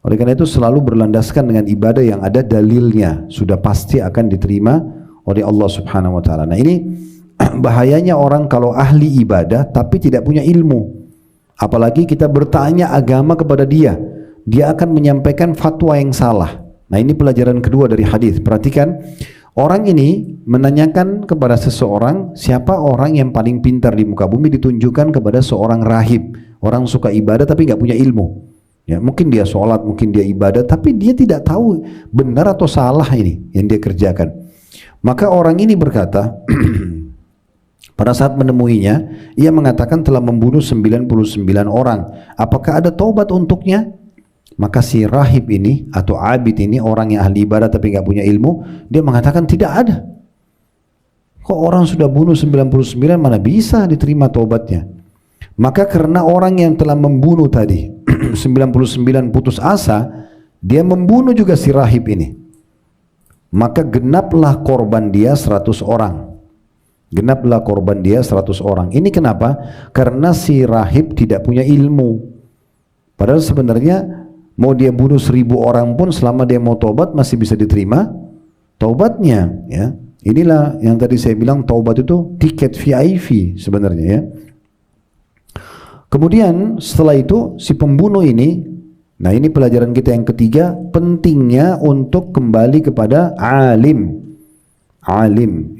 Oleh karena itu selalu berlandaskan dengan ibadah yang ada dalilnya, sudah pasti akan diterima oleh Allah Subhanahu Wa Taala. Nah ini bahayanya orang kalau ahli ibadah tapi tidak punya ilmu, apalagi kita bertanya agama kepada dia, dia akan menyampaikan fatwa yang salah. Nah ini pelajaran kedua dari hadis. Perhatikan. Orang ini menanyakan kepada seseorang, siapa orang yang paling pintar di muka bumi, ditunjukkan kepada seorang rahib. Orang suka ibadah tapi nggak punya ilmu. Ya, mungkin dia sholat, mungkin dia ibadah, tapi dia tidak tahu benar atau salah ini yang dia kerjakan. Maka orang ini berkata, pada saat menemuinya, ia mengatakan telah membunuh 99 orang. Apakah ada taubat untuknya? Maka si rahib ini atau abid ini, orang yang ahli ibadah tapi nggak punya ilmu, dia mengatakan tidak ada. Kok orang sudah bunuh 99 mana bisa diterima taubatnya? Maka karena orang yang telah membunuh tadi 99 putus asa, dia membunuh juga si rahib ini. Maka genaplah korban dia 100 orang. Genaplah korban dia 100 orang. Ini kenapa? Karena si rahib tidak punya ilmu. Padahal sebenarnya mau dia bunuh 1000 orang pun selama dia mau taubat masih bisa diterima taubatnya, ya. Inilah yang tadi saya bilang, taubat itu tiket VIP sebenarnya, ya. Kemudian setelah itu si pembunuh ini, nah ini pelajaran kita yang ketiga, pentingnya untuk kembali kepada alim,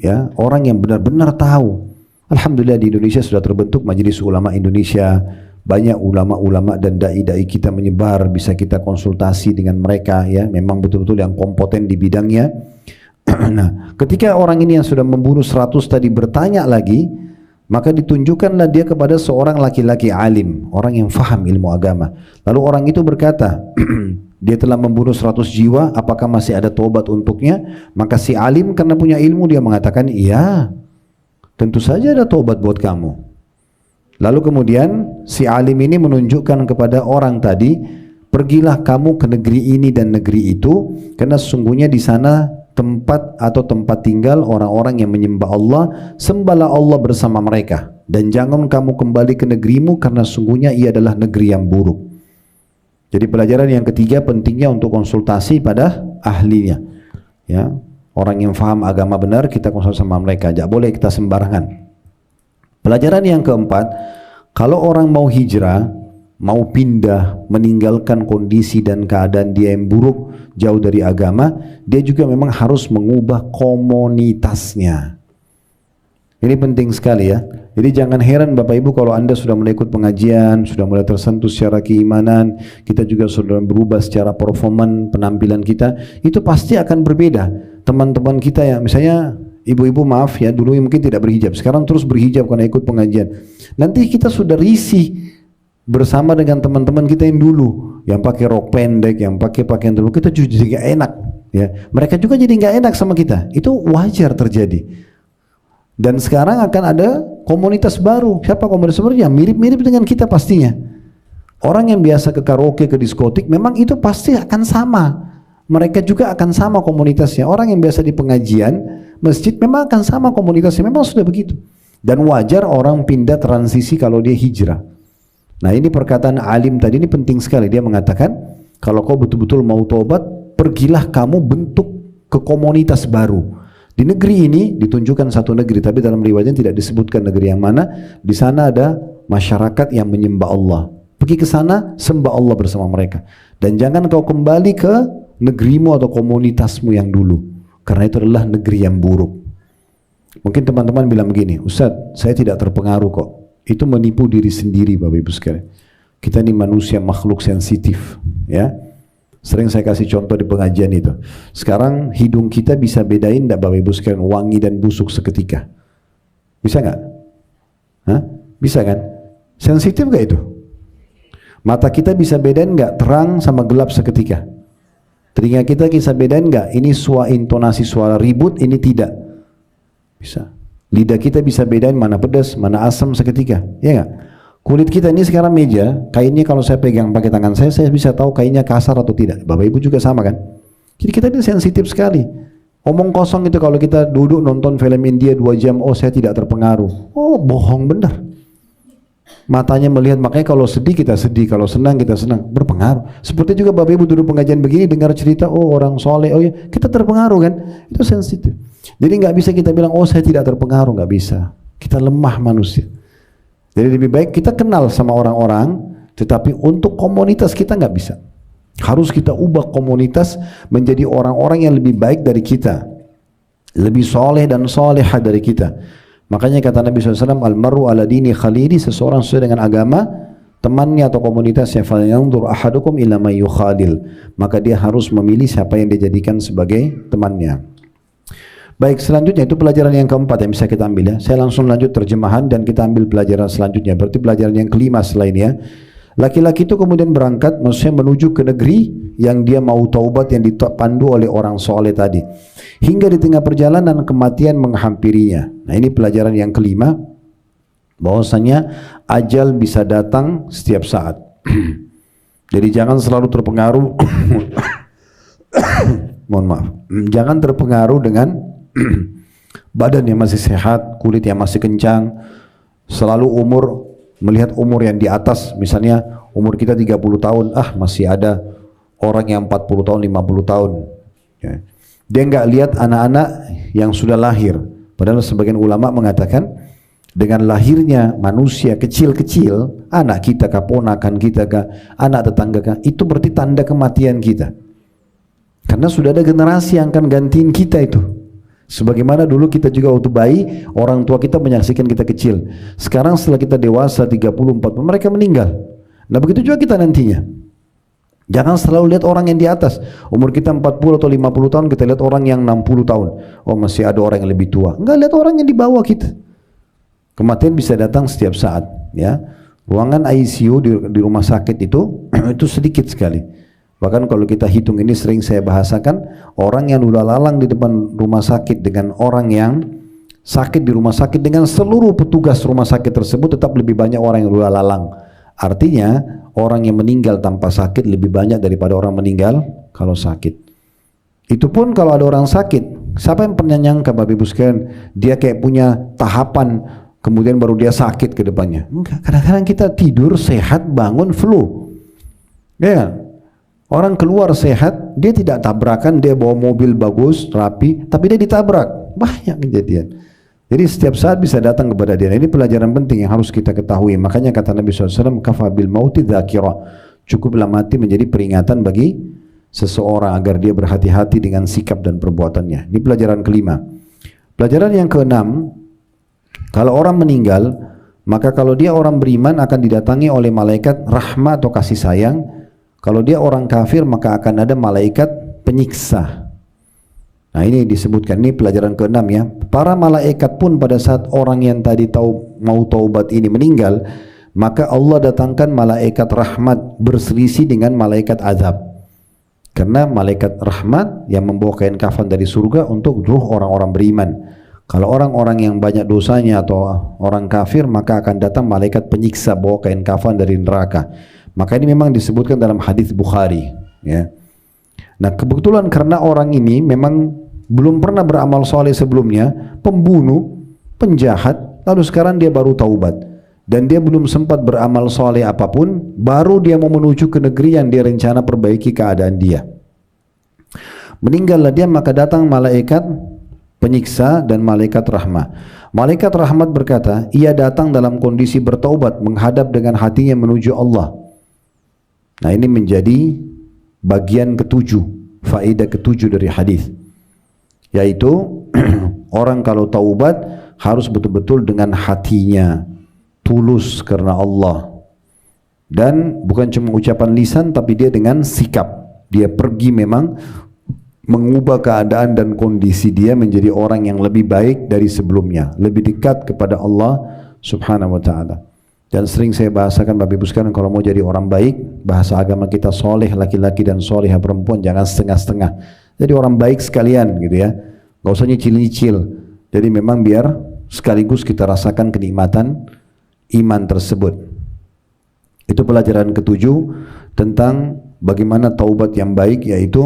ya, orang yang benar-benar tahu. Alhamdulillah di Indonesia sudah terbentuk Majelis Ulama Indonesia. Banyak ulama-ulama dan dai-dai kita menyebar, bisa kita konsultasi dengan mereka, ya, memang betul-betul yang kompeten di bidangnya. Nah, ketika orang ini yang sudah membunuh 100 tadi bertanya lagi, maka ditunjukkanlah dia kepada seorang laki-laki alim, orang yang faham ilmu agama. Lalu orang itu berkata, dia telah membunuh 100 jiwa, apakah masih ada taubat untuknya? Maka si alim karena punya ilmu dia mengatakan, iya, tentu saja ada taubat buat kamu. Lalu kemudian si alim ini menunjukkan kepada orang tadi, pergilah kamu ke negeri ini dan negeri itu, karena sesungguhnya di sana tempat atau tempat tinggal orang-orang yang menyembah Allah, sembahlah Allah bersama mereka, dan jangan kamu kembali ke negerimu karena sesungguhnya ia adalah negeri yang buruk. Jadi pelajaran yang ketiga pentingnya untuk konsultasi pada ahlinya. Ya, orang yang faham agama benar kita konsultasi sama mereka, tidak boleh kita sembarangan. Pelajaran yang keempat, kalau orang mau hijrah, mau pindah, meninggalkan kondisi dan keadaan dia yang buruk, jauh dari agama, dia juga memang harus mengubah komunitasnya. Ini penting sekali ya. Jadi jangan heran Bapak Ibu kalau Anda sudah mulai ikut pengajian, sudah mulai tersentuh secara keimanan, kita juga sudah berubah secara performan penampilan kita, itu pasti akan berbeda. Teman-teman kita yang misalnya ibu-ibu maaf ya, dulu mungkin tidak berhijab, sekarang terus berhijab karena ikut pengajian. Nanti kita sudah risih bersama dengan teman-teman kita yang dulu, yang pakai rok pendek, yang pakai pakaian terbuka, kita juga jadi gak enak ya. Mereka juga jadi gak enak sama kita. Itu wajar terjadi. Dan sekarang akan ada komunitas baru. Siapa komunitas baru? Yang mirip-mirip dengan kita pastinya. Orang yang biasa ke karaoke, ke diskotik, memang itu pasti akan sama. Mereka juga akan sama komunitasnya. Orang yang biasa di pengajian, masjid, memang akan sama komunitasnya. Memang sudah begitu. Dan wajar orang pindah transisi kalau dia hijrah. Nah ini perkataan alim tadi ini penting sekali. Dia mengatakan, kalau kau betul-betul mau tobat, pergilah kamu bentuk ke komunitas baru. Di negeri ini ditunjukkan satu negeri, tapi dalam riwayatnya tidak disebutkan negeri yang mana. Di sana ada masyarakat yang menyembah Allah. Pergi ke sana, sembah Allah bersama mereka. Dan jangan kau kembali ke negerimu atau komunitasmu yang dulu, karena itu adalah negeri yang buruk. Mungkin teman-teman bilang begini, Ustaz, saya tidak terpengaruh kok. Itu menipu diri sendiri Bapak Ibu sekalian. Kita ini manusia makhluk sensitif, ya. Sering saya kasih contoh di pengajian itu. Sekarang hidung kita bisa bedain enggak Bapak Ibu sekalian wangi dan busuk seketika? Bisa nggak? Hah? Bisa kan? Sensitif nggak itu? Mata kita bisa bedain nggak terang sama gelap seketika? Telinga kita bisa bedain nggak? Ini intonasi suara ribut, ini tidak. Bisa. Lidah kita bisa bedain mana pedas, mana asam seketika. Ya nggak? Kulit kita ini sekarang meja, kainnya kalau saya pegang pakai tangan saya bisa tahu kainnya kasar atau tidak. Bapak Ibu juga sama kan? Jadi kita ini sensitif sekali. Omong kosong itu kalau kita duduk nonton film India 2 jam, oh saya tidak terpengaruh. Oh bohong benar. Matanya melihat, makanya kalau sedih kita sedih, kalau senang kita senang, berpengaruh. Seperti juga Bapak Ibu duduk pengajian begini, dengar cerita, oh orang soleh, oh ya, kita terpengaruh kan? Itu sensitif. Jadi nggak bisa kita bilang, oh saya tidak terpengaruh, nggak bisa. Kita lemah manusia. Jadi lebih baik kita kenal sama orang-orang, tetapi untuk komunitas kita nggak bisa. Harus kita ubah komunitas menjadi orang-orang yang lebih baik dari kita, lebih soleh dan solehah dari kita. Makanya kata Nabi SAW, Al-maru ala dini khalili, seseorang sesuai dengan agama temannya atau komunitasnya. Falyanzur ahadukum ila may yukhalil, maka dia harus memilih siapa yang dia jadikan sebagai temannya. Baik, selanjutnya itu pelajaran yang keempat yang bisa kita ambil ya. Saya langsung lanjut terjemahan dan kita ambil pelajaran selanjutnya. Berarti pelajaran yang kelima selainnya. Laki-laki itu kemudian berangkat, maksudnya menuju ke negeri yang dia mau taubat, yang dipandu oleh orang soleh tadi. Hingga di tengah perjalanan kematian menghampirinya. Nah ini pelajaran yang kelima, bahwasanya ajal bisa datang setiap saat. Jadi jangan selalu terpengaruh, mohon maaf, jangan terpengaruh dengan badan yang masih sehat, kulit yang masih kencang, selalu melihat umur yang di atas, misalnya umur kita 30 tahun, masih ada orang yang 40 tahun, 50 tahun. Ya. Dia nggak lihat anak-anak yang sudah lahir. Padahal sebagian ulama mengatakan dengan lahirnya manusia kecil-kecil, anak kita kah, ponakan kita kah, anak tetangga kah, itu berarti tanda kematian kita. Karena sudah ada generasi yang akan gantiin kita itu. Sebagaimana dulu kita juga waktu bayi, orang tua kita menyaksikan kita kecil. Sekarang setelah kita dewasa 30, 40, mereka meninggal. Nah begitu juga kita nantinya. Jangan selalu lihat orang yang di atas. Umur kita 40 atau 50 tahun, kita lihat orang yang 60 tahun. Oh masih ada orang yang lebih tua. Enggak, lihat orang yang di bawah kita. Kematian bisa datang setiap saat. Ya, ruangan ICU di rumah sakit itu sedikit sekali. Bahkan kalau kita hitung, ini sering saya bahasakan, orang yang udah lalang di depan rumah sakit dengan orang yang sakit di rumah sakit dengan seluruh petugas rumah sakit tersebut tetap lebih banyak orang yang udah lalang. Artinya orang yang meninggal tanpa sakit lebih banyak daripada orang meninggal kalau sakit. Itu pun kalau ada orang sakit, siapa yang pernah nyangka Bapak Ibu sekalian dia kayak punya tahapan kemudian baru dia sakit ke depannya? Enggak, kadang-kadang kita tidur sehat bangun flu. Ya. Orang keluar sehat, dia tidak tabrakan, dia bawa mobil bagus, rapi, tapi dia ditabrak. Banyak kejadian. Jadi setiap saat bisa datang kepada dia. Ini pelajaran penting yang harus kita ketahui. Makanya kata Nabi SAW, kafa bil mauti dzakira. Cukuplah mati menjadi peringatan bagi seseorang agar dia berhati-hati dengan sikap dan perbuatannya. Ini pelajaran kelima. Pelajaran yang keenam, kalau orang meninggal, maka kalau dia orang beriman akan didatangi oleh malaikat rahmat atau kasih sayang. Kalau dia orang kafir maka akan ada malaikat penyiksa. Nah ini disebutkan, ini pelajaran keenam ya. Para malaikat pun pada saat orang yang tadi mau taubat ini meninggal, maka Allah datangkan malaikat rahmat berselisih dengan malaikat azab. Karena malaikat rahmat yang membawa kain kafan dari surga untuk ruh orang-orang beriman. Kalau orang-orang yang banyak dosanya atau orang kafir, maka akan datang malaikat penyiksa bawa kain kafan dari neraka. Maka ini memang disebutkan dalam hadis Bukhari ya. Nah kebetulan karena orang ini memang belum pernah beramal soleh sebelumnya, pembunuh, penjahat, lalu sekarang dia baru taubat dan dia belum sempat beramal soleh apapun, baru dia mau menuju ke negeri yang dia rencana perbaiki keadaan dia. Meninggallah dia, maka datang malaikat penyiksa dan malaikat rahmat. Malaikat rahmat berkata, ia datang dalam kondisi bertaubat, menghadap dengan hatinya menuju Allah. Nah ini menjadi bagian ketujuh, faedah ketujuh dari hadis, yaitu orang kalau taubat harus betul-betul dengan hatinya, tulus karena Allah, dan bukan cuma ucapan lisan tapi dia dengan sikap. Dia pergi memang mengubah keadaan dan kondisi dia menjadi orang yang lebih baik dari sebelumnya, lebih dekat kepada Allah Subhanahu wa ta'ala. Dan sering saya bahasakan Bapak Ibu sekalian, kalau mau jadi orang baik, bahasa agama kita soleh laki-laki dan solehah perempuan, jangan setengah-setengah. Jadi orang baik sekalian gitu ya, gak usah nyicil-nyicil. Jadi memang biar sekaligus kita rasakan kenikmatan iman tersebut. Itu pelajaran ketujuh tentang bagaimana taubat yang baik, yaitu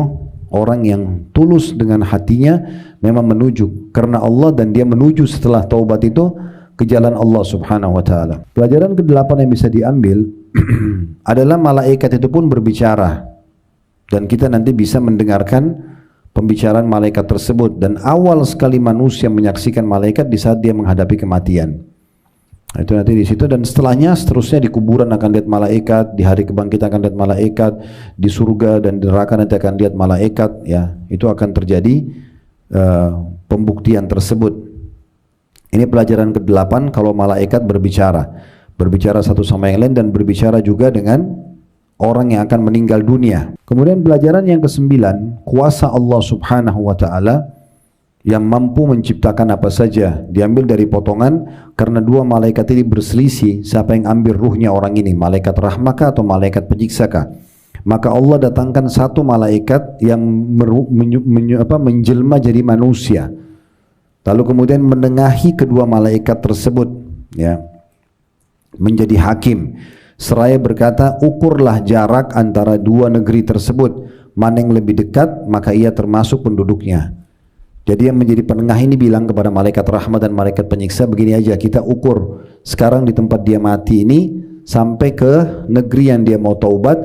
orang yang tulus dengan hatinya memang menuju karena Allah, dan dia menuju setelah taubat itu ke jalan Allah Subhanahu wa ta'ala. Pelajaran ke-8 yang bisa diambil adalah malaikat itu pun berbicara, dan kita nanti bisa mendengarkan pembicaraan malaikat tersebut. Dan awal sekali manusia menyaksikan malaikat di saat dia menghadapi kematian. Nah, itu nanti di situ, dan seterusnya di kuburan akan lihat malaikat, di hari kebangkitan akan lihat malaikat, di surga dan di neraka nanti akan lihat malaikat ya. Itu akan terjadi pembuktian tersebut. Ini pelajaran ke-8, kalau malaikat berbicara satu sama yang lain, dan berbicara juga dengan orang yang akan meninggal dunia. Kemudian pelajaran yang ke-9, kuasa Allah Subhanahu wa ta'ala yang mampu menciptakan apa saja, diambil dari potongan karena dua malaikat ini berselisih siapa yang ambil ruhnya orang ini, malaikat rahmaka atau malaikat penyiksakah. Maka Allah datangkan satu malaikat yang menjelma jadi manusia, lalu kemudian menengahi kedua malaikat tersebut ya, menjadi hakim, seraya berkata, ukurlah jarak antara dua negeri tersebut, mana yang lebih dekat maka ia termasuk penduduknya. Jadi yang menjadi penengah ini bilang kepada malaikat rahmat dan malaikat penyiksa, begini aja, kita ukur sekarang di tempat dia mati ini sampai ke negeri yang dia mau taubat,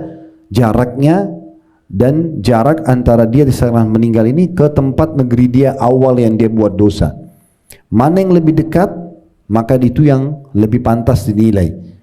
jaraknya dan jarak antara dia di saat meninggal ini ke tempat negeri dia awal yang dia buat dosa. Mana yang lebih dekat, maka itu yang lebih pantas dinilai.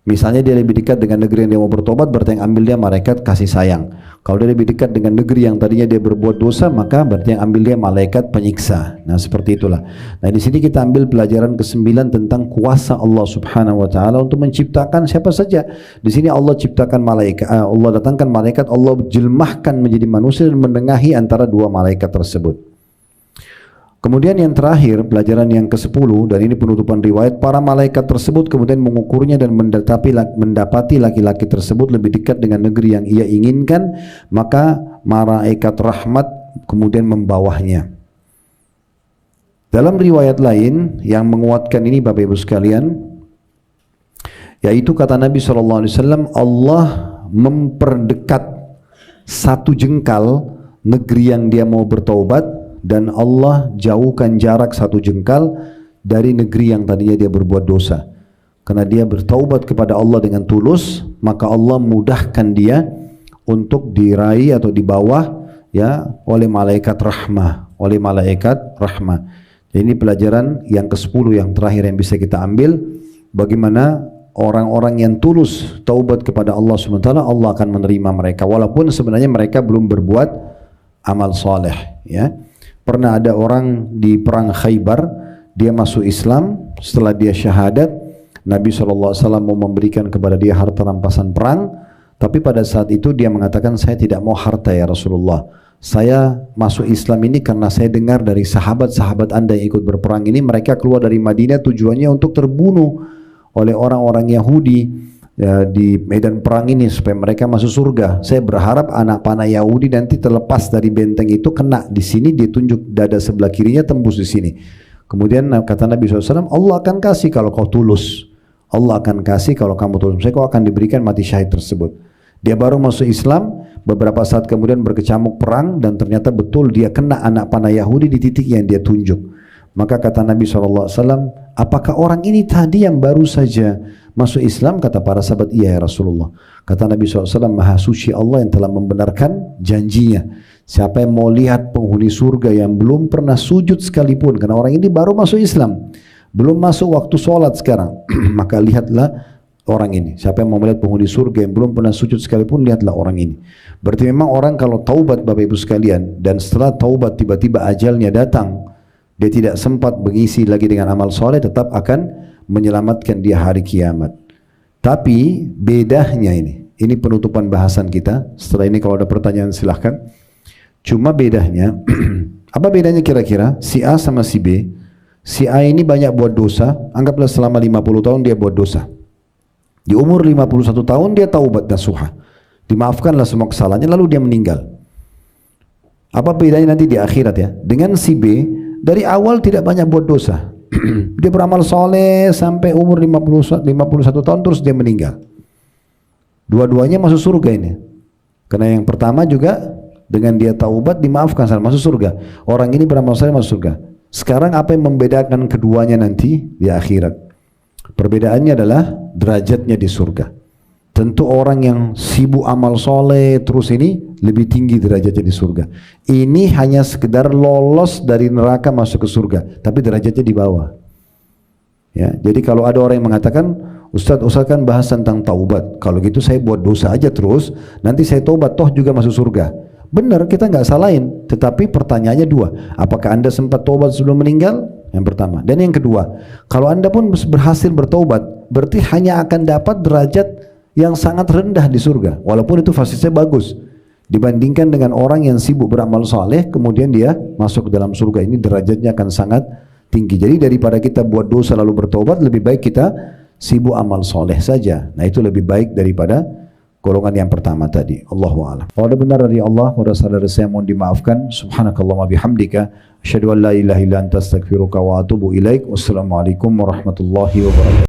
Misalnya dia lebih dekat dengan negeri yang dia mau bertobat, berarti yang ambil dia malaikat kasih sayang. Kalau dia lebih dekat dengan negeri yang tadinya dia berbuat dosa, maka berarti yang ambil dia malaikat penyiksa. Nah seperti itulah. Nah di sini kita ambil pelajaran ke-9 tentang kuasa Allah Subhanahu wa ta'ala untuk menciptakan siapa saja. Di sini Allah ciptakan malaikat, Allah datangkan malaikat, Allah jelmahkan menjadi manusia dan menengahi antara dua malaikat tersebut. Kemudian yang terakhir, pelajaran yang ke-10, dan ini penutupan riwayat, para malaikat tersebut kemudian mengukurnya dan mendapati laki-laki tersebut lebih dekat dengan negeri yang ia inginkan, maka malaikat rahmat kemudian membawanya. Dalam riwayat lain yang menguatkan ini Bapak Ibu sekalian, yaitu kata Nabi SAW, Allah memperdekat satu jengkal negeri yang dia mau bertaubat, dan Allah jauhkan jarak satu jengkal dari negeri yang tadinya dia berbuat dosa. Karena dia bertaubat kepada Allah dengan tulus, maka Allah mudahkan dia untuk diraih atau di bawah ya oleh malaikat rahmah, oleh malaikat rahmah. Jadi ini pelajaran yang ke-10 yang terakhir yang bisa kita ambil, bagaimana orang-orang yang tulus taubat kepada Allah SWT, Allah akan menerima mereka walaupun sebenarnya mereka belum berbuat amal soleh. Ya, pernah ada orang di perang Khaybar, dia masuk Islam, setelah dia syahadat, Nabi SAW mau memberikan kepada dia harta rampasan perang. Tapi pada saat itu dia mengatakan, saya tidak mau harta ya Rasulullah. Saya masuk Islam ini karena saya dengar dari sahabat-sahabat Anda yang ikut berperang ini, mereka keluar dari Madinah tujuannya untuk terbunuh oleh orang-orang Yahudi ya, di medan perang ini supaya mereka masuk surga. Saya berharap anak panah Yahudi nanti terlepas dari benteng itu, kena di sini, dia tunjuk dada sebelah kirinya, tembus di sini. Kemudian kata Nabi SAW, Allah akan kasih kalau kau tulus. Allah akan kasih kalau kamu tulus. Kau akan diberikan mati syahid tersebut. Dia baru masuk Islam, beberapa saat kemudian berkecamuk perang dan ternyata betul dia kena anak panah Yahudi di titik yang dia tunjuk. Maka kata Nabi SAW, apakah orang ini tadi yang baru saja masuk Islam? Kata para sahabat, iya ya Rasulullah. Kata Nabi SAW, maha suci Allah yang telah membenarkan janjinya. Siapa yang mau lihat penghuni surga yang belum pernah sujud sekalipun, karena orang ini baru masuk Islam, belum masuk waktu sholat sekarang, maka lihatlah orang ini. Siapa yang mau melihat penghuni surga yang belum pernah sujud sekalipun, lihatlah orang ini. Berarti memang orang kalau taubat Bapak Ibu sekalian, dan setelah taubat tiba-tiba ajalnya datang, dia tidak sempat mengisi lagi dengan amal soleh, tetap akan menyelamatkan dia hari kiamat. Tapi bedanya ini penutupan bahasan kita. Setelah ini kalau ada pertanyaan silahkan. Cuma bedanya, apa bedanya kira-kira si A sama si B? Si A ini banyak buat dosa, anggaplah selama 50 tahun dia buat dosa. Di umur 51 tahun dia taubat nasuha, dimaafkanlah semua kesalahannya, lalu dia meninggal. Apa bedanya nanti di akhirat ya? Dengan si B, dari awal tidak banyak buat dosa, dia beramal soleh sampai umur 51 tahun terus dia meninggal. Dua-duanya masuk surga ini. Karena yang pertama juga dengan dia taubat dimaafkan, masuk surga. Orang ini beramal soleh masuk surga. Sekarang apa yang membedakan keduanya nanti di akhirat? Perbedaannya adalah derajatnya di surga. Tentu orang yang sibuk amal soleh terus ini lebih tinggi derajatnya di surga. Ini hanya sekedar lolos dari neraka masuk ke surga, tapi derajatnya di bawah. Ya, jadi kalau ada orang yang mengatakan, Ustaz kan bahas tentang taubat. Kalau gitu saya buat dosa aja terus, nanti saya taubat toh juga masuk surga. Benar, kita nggak salahin. Tetapi pertanyaannya dua, apakah Anda sempat taubat sebelum meninggal? Yang pertama. Dan yang kedua, kalau Anda pun berhasil bertaubat, berarti hanya akan dapat derajat yang sangat rendah di surga, walaupun itu fasilitasnya bagus, dibandingkan dengan orang yang sibuk beramal saleh kemudian dia masuk ke dalam surga. Ini derajatnya akan sangat tinggi. Jadi daripada kita buat dosa lalu bertaubat, lebih baik kita sibuk amal saleh saja. Nah itu lebih baik daripada golongan yang pertama tadi. Allahu a'lam. Kalau ada benar dari Allah, kalau salah dari saya mohon dimaafkan. Subhanakallahumma bihamdika, asyhadu an la ilaha illa anta astaghfiruka wa atubu ilaik. Wassalamualaikum warahmatullahi wabarakatuh.